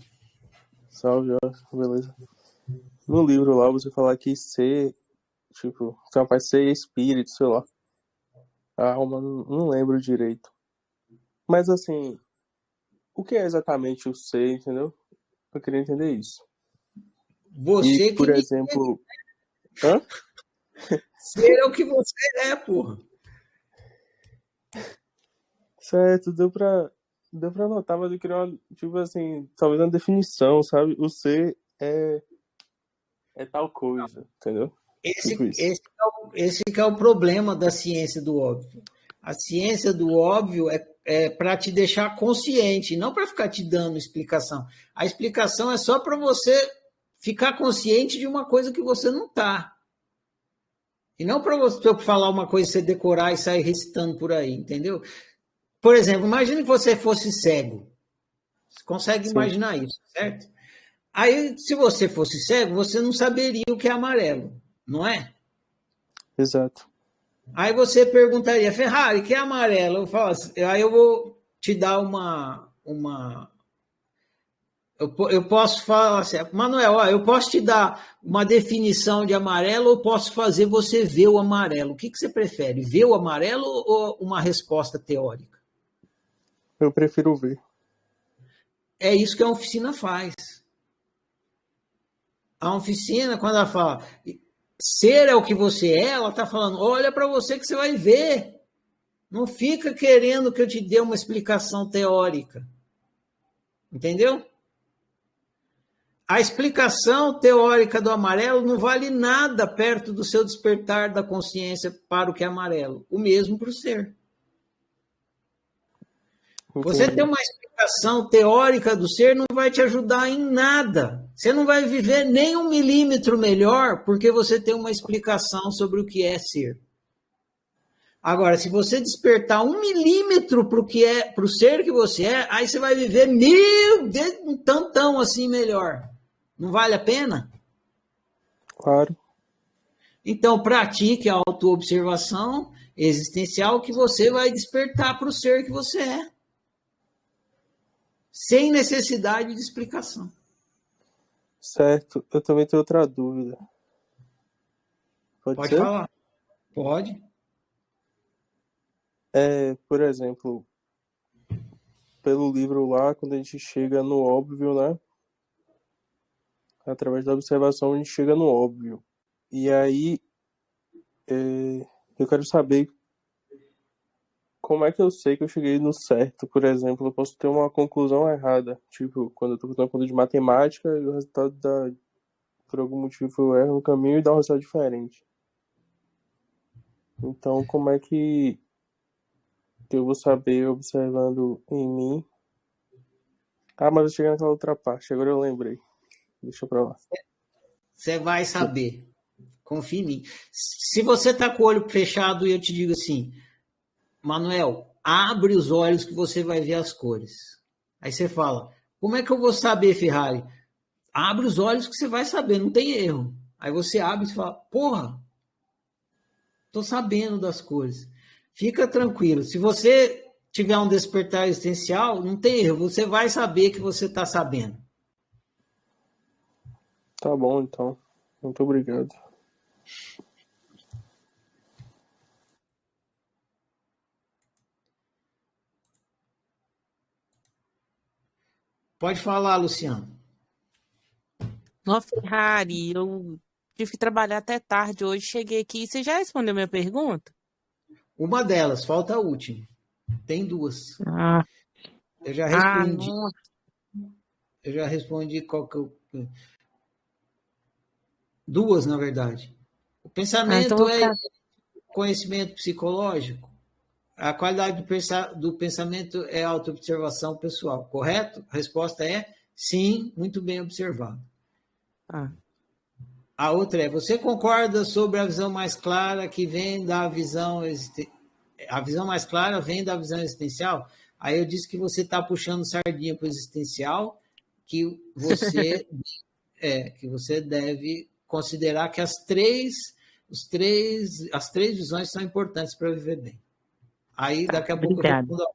Salve, ó, beleza. No livro lá você falar que ser, tipo, você vai ser espírito, sei lá. A alma, não lembro direito. Mas assim, o que é exatamente o ser, entendeu? Eu queria entender isso. Você e, por que exemplo... Hã? Ser é o que você é, porra. Certo, deu pra notar, mas eu queria uma, tipo assim, talvez uma definição, sabe? O ser é tal coisa, entendeu? Esse que é o problema da ciência do óbvio. A ciência do óbvio é para te deixar consciente, não para ficar te dando explicação. A explicação é só para você ficar consciente de uma coisa que você não está. E não para você falar uma coisa, você decorar e sair recitando por aí, entendeu? Por exemplo, imagine que você fosse cego. Você consegue Sim. imaginar isso, certo? Aí, se você fosse cego, você não saberia o que é amarelo, não é? Exato. Aí você perguntaria, Ferrari, o que é amarelo? Eu falo assim, aí eu vou te dar eu posso falar assim, Manuel, ó, eu posso te dar uma definição de amarelo ou posso fazer você ver o amarelo? O que você prefere, ver o amarelo ou uma resposta teórica? Eu prefiro ver. É isso que a oficina faz. A oficina, quando ela fala ser é o que você é, ela está falando, olha para você que você vai ver. Não fica querendo que eu te dê uma explicação teórica. Entendeu? A explicação teórica do amarelo não vale nada perto do seu despertar da consciência para o que é amarelo. O mesmo para o ser. Você ter uma explicação teórica do ser não vai te ajudar em nada. Você não vai viver nem 1 milímetro melhor porque você tem uma explicação sobre o que é ser. Agora, se você despertar 1 milímetro para o ser que você é, aí você vai viver um tantão assim melhor. Não vale a pena? Claro. Então, pratique a autoobservação existencial que você vai despertar para o ser que você é. Sem necessidade de explicação. Certo. Eu também tenho outra dúvida. Pode ser? Falar. Pode. Por exemplo, pelo livro lá, quando a gente chega no óbvio, né? Através da observação, a gente chega no óbvio. E aí, eu quero saber como é que eu sei que eu cheguei no certo. Por exemplo, eu posso ter uma conclusão errada. Tipo, quando eu estou fazendo uma conta de matemática e o resultado dá, por algum motivo eu erro no caminho e dá um resultado diferente. Então, como é que eu vou saber observando em mim? Ah, mas eu cheguei naquela outra parte, agora eu lembrei. Deixa pra lá. Você vai saber. Confie em mim. Se você está com o olho fechado e eu te digo assim, Manuel, abre os olhos que você vai ver as cores. Aí você fala, como é que eu vou saber, Ferrari? Abre os olhos que você vai saber, não tem erro. Aí você abre e fala, porra, estou sabendo das cores. Fica tranquilo. Se você tiver um despertar existencial, não tem erro. Você vai saber que você está sabendo. Tá bom, então. Muito obrigado. Pode falar, Luciano. Nossa, Ferrari, eu tive que trabalhar até tarde hoje. Cheguei aqui. Você já respondeu minha pergunta? Uma delas, falta a última. Tem duas. Ah, Eu já respondi. nossa. Eu já respondi duas, na verdade. O pensamento Então é conhecimento psicológico. A qualidade do pensamento é autoobservação pessoal, correto? A resposta é sim, muito bem observado. A outra é, você concorda sobre a visão mais clara que vem da visão a visão mais clara vem da visão existencial? Aí eu disse que você está puxando sardinha para o existencial, que você deve considerar que as três visões são importantes para viver bem. Aí, daqui a pouco eu respondo.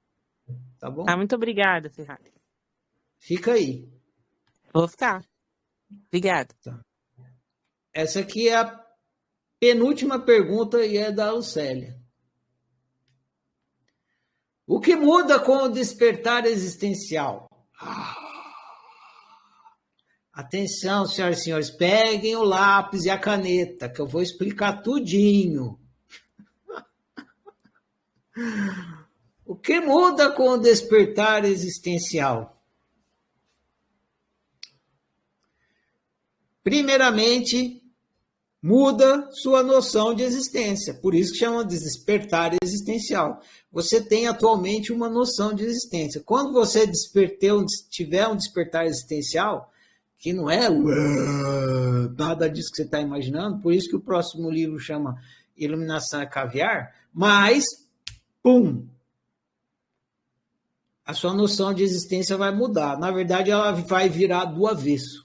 Tá bom? Muito obrigada, Ferrari. Fica aí. Vou ficar. Obrigada. Tá. Essa aqui é a penúltima pergunta e é da Lucélia. O que muda com o despertar existencial? Atenção, senhoras e senhores, peguem o lápis e a caneta, que eu vou explicar tudinho. O que muda com o despertar existencial? Primeiramente, muda sua noção de existência. Por isso que chama de despertar existencial. Você tem atualmente uma noção de existência. Quando você tiver um despertar existencial, que não é nada disso que você está imaginando, por isso que o próximo livro chama Iluminação é Caviar, mas, pum! a sua noção de existência vai mudar. Na verdade, ela vai virar do avesso.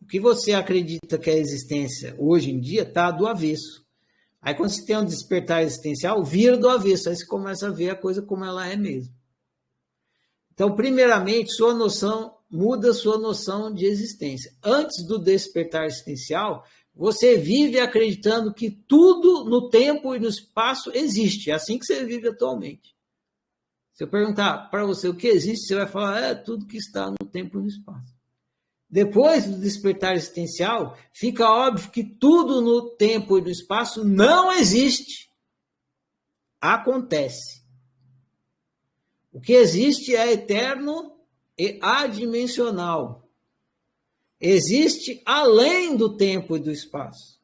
O que você acredita que é a existência hoje em dia está do avesso. Aí, quando você tem um despertar existencial, vira do avesso. Aí você começa a ver a coisa como ela é mesmo. Então, primeiramente, muda sua noção de existência. Antes do despertar existencial, você vive acreditando que tudo no tempo e no espaço existe. É assim que você vive atualmente. Se eu perguntar para você o que existe, você vai falar, tudo que está no tempo e no espaço. Depois do despertar existencial, fica óbvio que tudo no tempo e no espaço não existe. Acontece. O que existe é eterno e adimensional. Existe além do tempo e do espaço.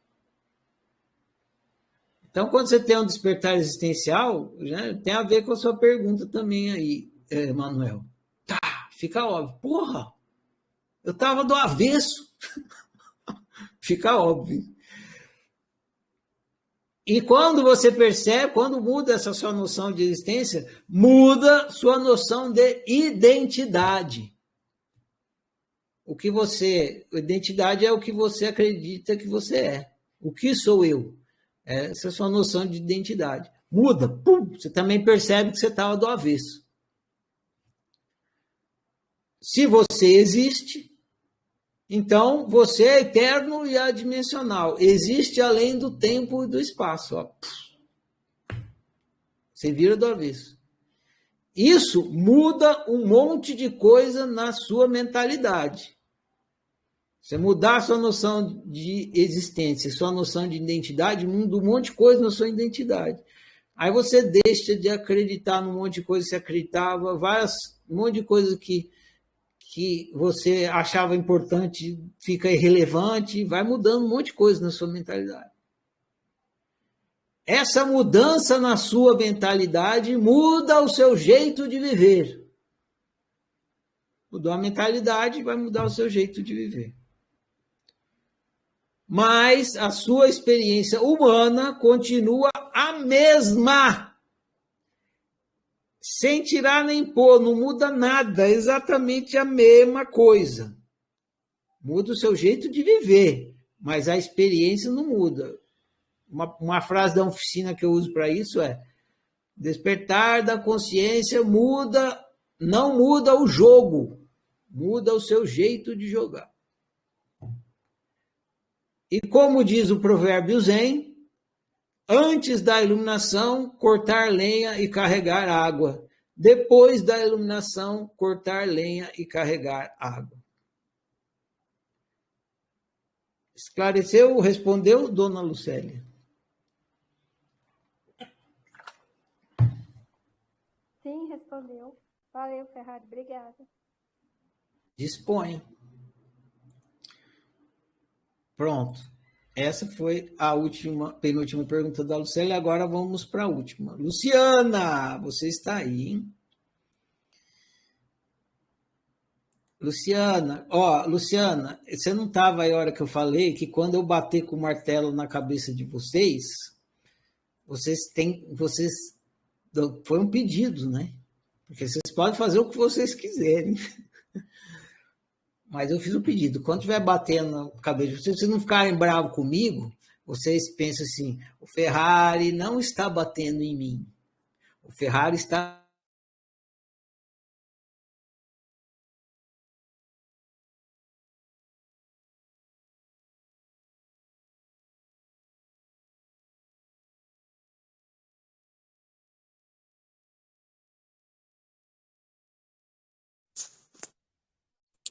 Então, quando você tem um despertar existencial, né, tem a ver com a sua pergunta também aí, Manuel. Tá, fica óbvio. Porra, eu estava do avesso. Fica óbvio. E quando você percebe, quando muda essa sua noção de existência, muda sua noção de identidade. Identidade é o que você acredita que você é. O que sou eu? Essa é a sua noção de identidade. Muda, pum, você também percebe que você estava do avesso. Se você existe, então você é eterno e adimensional. Existe além do tempo e do espaço. Ó. Você vira do avesso. Isso muda um monte de coisa na sua mentalidade. Você mudar a sua noção de existência, sua noção de identidade, muda um monte de coisa na sua identidade. Aí você deixa de acreditar num monte de coisa que você acreditava, um monte de coisa que você achava importante fica irrelevante, vai mudando um monte de coisa na sua mentalidade. Essa mudança na sua mentalidade muda o seu jeito de viver. Mudou a mentalidade, vai mudar o seu jeito de viver. Mas a sua experiência humana continua a mesma. Sem tirar nem pôr, não muda nada, é exatamente a mesma coisa. Muda o seu jeito de viver, mas a experiência não muda. Uma frase da oficina que eu uso para isso é: despertar da consciência não muda o jogo, muda o seu jeito de jogar. E como diz o provérbio Zen, antes da iluminação, cortar lenha e carregar água. Depois da iluminação, cortar lenha e carregar água. Esclareceu? Respondeu, dona Lucélia? Sim, respondeu. Valeu, Ferrari. Obrigada. Disponha. Pronto. Essa foi a penúltima pergunta da Lucélia. Agora vamos para a última. Luciana, você está aí, hein? Luciana, Luciana, você não estava aí a hora que eu falei que quando eu bater com o martelo na cabeça de vocês foi um pedido, né? Porque vocês podem fazer o que vocês quiserem. Mas eu fiz um pedido. Quando estiver batendo na cabeça de vocês, não ficarem bravos comigo, vocês pensam assim: o Ferrari não está batendo em mim. O Ferrari está.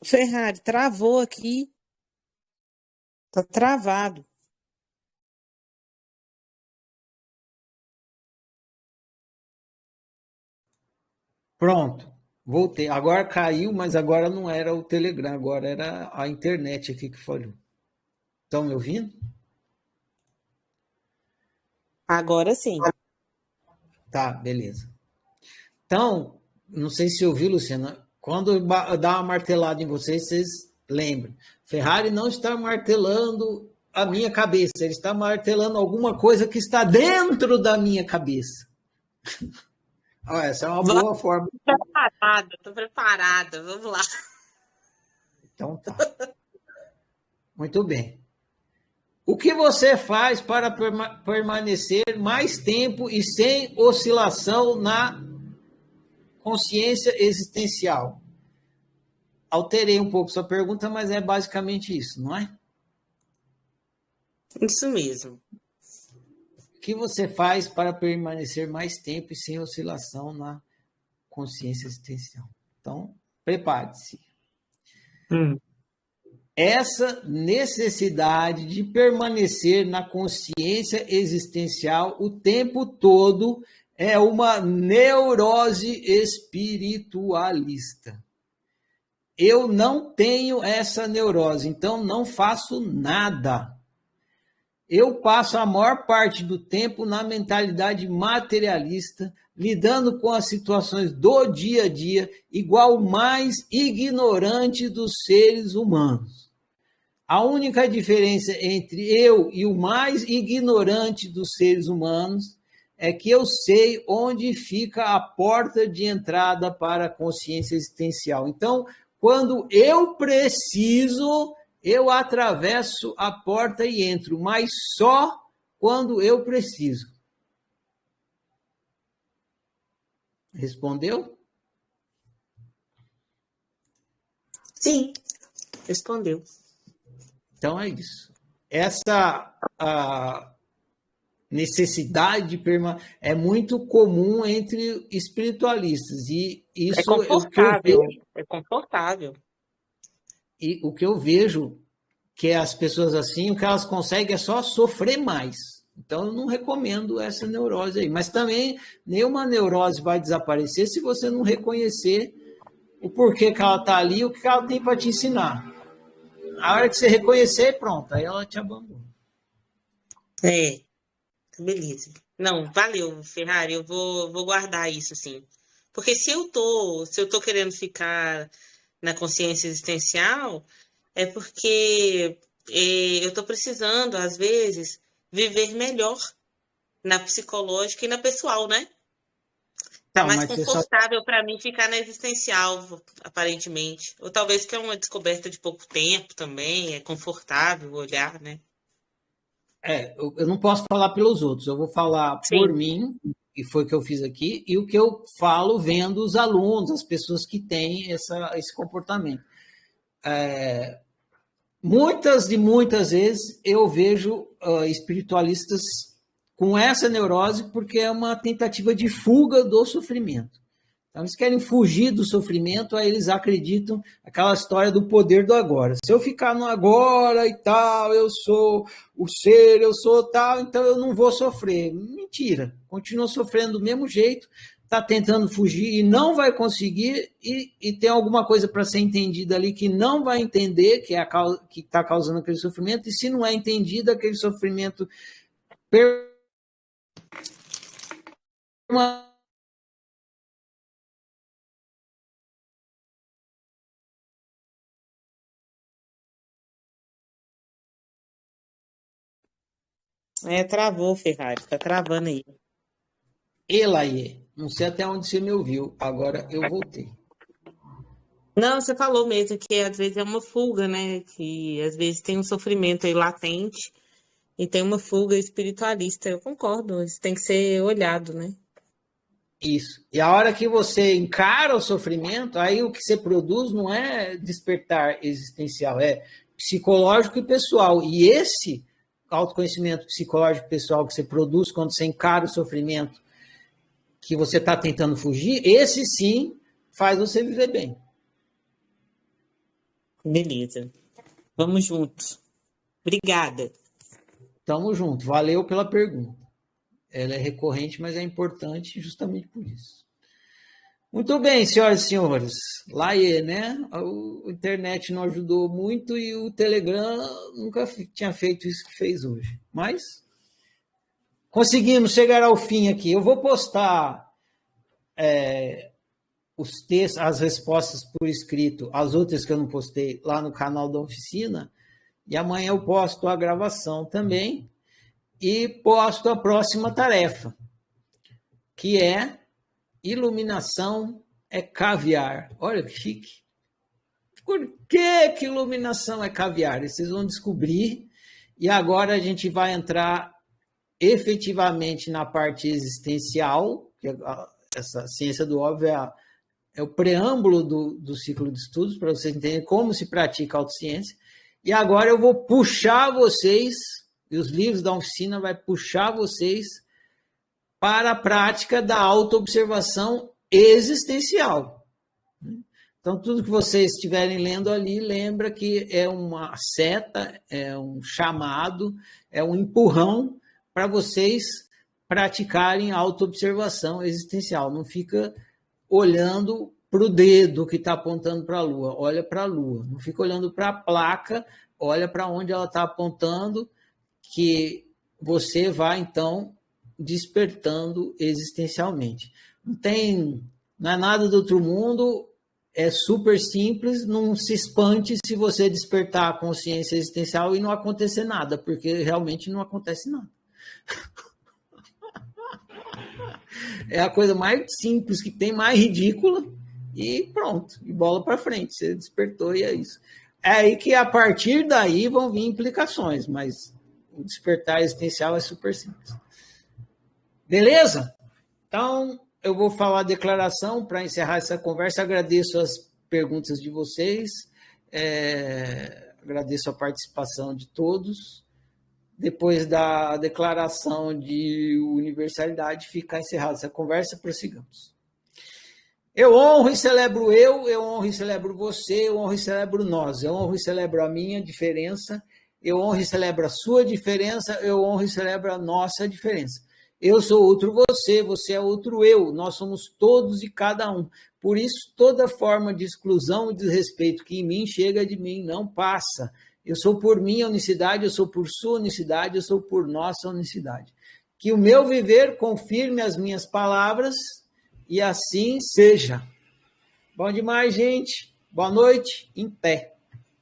Ferrari, travou aqui. Tá travado. Pronto, voltei. Agora caiu, mas agora não era o Telegram, agora era a internet aqui que falhou. Estão me ouvindo? Agora sim. Tá, beleza. Então, não sei se ouviu, Luciana, quando eu dar uma martelada em vocês lembram. Ferrari não está martelando a minha cabeça, ele está martelando alguma coisa que está dentro da minha cabeça. Essa é uma boa forma. Estou preparada, vamos lá. Então tá. Muito bem. O que você faz para permanecer mais tempo e sem oscilação na consciência existencial? Alterei um pouco sua pergunta, mas é basicamente isso, não é? Isso mesmo. O que você faz para permanecer mais tempo e sem oscilação na consciência existencial? Então, prepare-se. Essa necessidade de permanecer na consciência existencial o tempo todo é uma neurose espiritualista. Eu não tenho essa neurose, então não faço nada. Eu passo a maior parte do tempo na mentalidade materialista, lidando com as situações do dia a dia, igual o mais ignorante dos seres humanos. A única diferença entre eu e o mais ignorante dos seres humanos é que eu sei onde fica a porta de entrada para a consciência existencial. Então, quando eu preciso, eu atravesso a porta e entro, mas só quando eu preciso. Respondeu? Sim, respondeu. Então é isso. Essa necessidade de permanecer é muito comum entre espiritualistas. E isso é confortável. É confortável. E o que eu vejo que as pessoas assim, o que elas conseguem é só sofrer mais. Então, eu não recomendo essa neurose aí. Mas também, nenhuma neurose vai desaparecer se você não reconhecer o porquê que ela está ali e o que ela tem para te ensinar. A hora que você reconhecer, pronto, aí ela te abandona. Beleza. Não, valeu, Ferrari, eu vou guardar isso, assim. Porque se eu tô querendo ficar na consciência existencial, é porque eu tô precisando, às vezes, viver melhor na psicológica e na pessoal, né? Tá mais confortável para mim ficar na existencial, aparentemente. Ou talvez que é uma descoberta de pouco tempo também, é confortável olhar, né? Eu não posso falar pelos outros, eu vou falar por mim, e foi o que eu fiz aqui, e o que eu falo vendo os alunos, as pessoas que têm esse comportamento. Muitas vezes eu vejo espiritualistas com essa neurose porque é uma tentativa de fuga do sofrimento. Então, eles querem fugir do sofrimento, aí eles acreditam aquela história do poder do agora. Se eu ficar no agora e tal, eu sou o ser, eu sou tal, então eu não vou sofrer. Mentira, continua sofrendo do mesmo jeito, está tentando fugir e não vai conseguir, e tem alguma coisa para ser entendida ali que não vai entender, que é a causa que está causando aquele sofrimento, e se não é entendido, aquele sofrimento Travou, Ferrari, tá travando aí. Elaie, não sei até onde você me ouviu, agora eu voltei. Não, você falou mesmo que às vezes é uma fuga, né? Que às vezes tem um sofrimento aí latente e tem uma fuga espiritualista. Eu concordo, isso tem que ser olhado, né? Isso. E a hora que você encara o sofrimento, aí o que você produz não é despertar existencial, é psicológico e pessoal. E esse autoconhecimento psicológico e pessoal que você produz quando você encara o sofrimento que você está tentando fugir, esse sim faz você viver bem. Beleza. Vamos juntos. Obrigada. Tamo junto. Valeu pela pergunta. Ela é recorrente, mas é importante justamente por isso. Muito bem, senhoras e senhores. Laie, né? A internet não ajudou muito e o Telegram nunca tinha feito isso que fez hoje. Mas conseguimos chegar ao fim aqui. Eu vou postar os textos, as respostas por escrito, as outras que eu não postei lá no canal da oficina, e amanhã eu posto a gravação também e posto a próxima tarefa, que é iluminação é caviar. Olha que chique. Por que iluminação é caviar? Vocês vão descobrir. E agora a gente vai entrar efetivamente na parte existencial, que essa ciência do óbvio é o preâmbulo do ciclo de estudos, para vocês entenderem como se pratica a autociência. E agora eu vou puxar vocês, e os livros da oficina vai puxar vocês para a prática da autoobservação existencial. Então, tudo que vocês estiverem lendo ali, lembra que é uma seta, é um chamado, é um empurrão para vocês praticarem a autoobservação existencial. Não fica olhando para o dedo que está apontando para a Lua, olha para a Lua. Não fica olhando para a placa, olha para onde ela está apontando, que você vai, então, despertando existencialmente. Não é nada do outro mundo, é super simples, não se espante se você despertar a consciência existencial e não acontecer nada, porque realmente não acontece nada. É a coisa mais simples que tem, mais ridícula, e pronto, e bola para frente, você despertou e é isso. É aí que a partir daí vão vir implicações, mas o despertar existencial é super simples. Beleza? Então, eu vou falar a declaração para encerrar essa conversa. Agradeço as perguntas de vocês, agradeço a participação de todos. Depois da declaração de universalidade, fica encerrada essa conversa, prossigamos. Eu honro e celebro eu honro e celebro você, eu honro e celebro nós, eu honro e celebro a minha diferença, eu honro e celebro a sua diferença, eu honro e celebro a nossa diferença. Eu sou outro você, você é outro eu, nós somos todos e cada um. Por isso, toda forma de exclusão e desrespeito que em mim chega de mim não passa. Eu sou por minha unicidade, eu sou por sua unicidade, eu sou por nossa unicidade. Que o meu viver confirme as minhas palavras e assim seja. Bom demais, gente. Boa noite, em pé.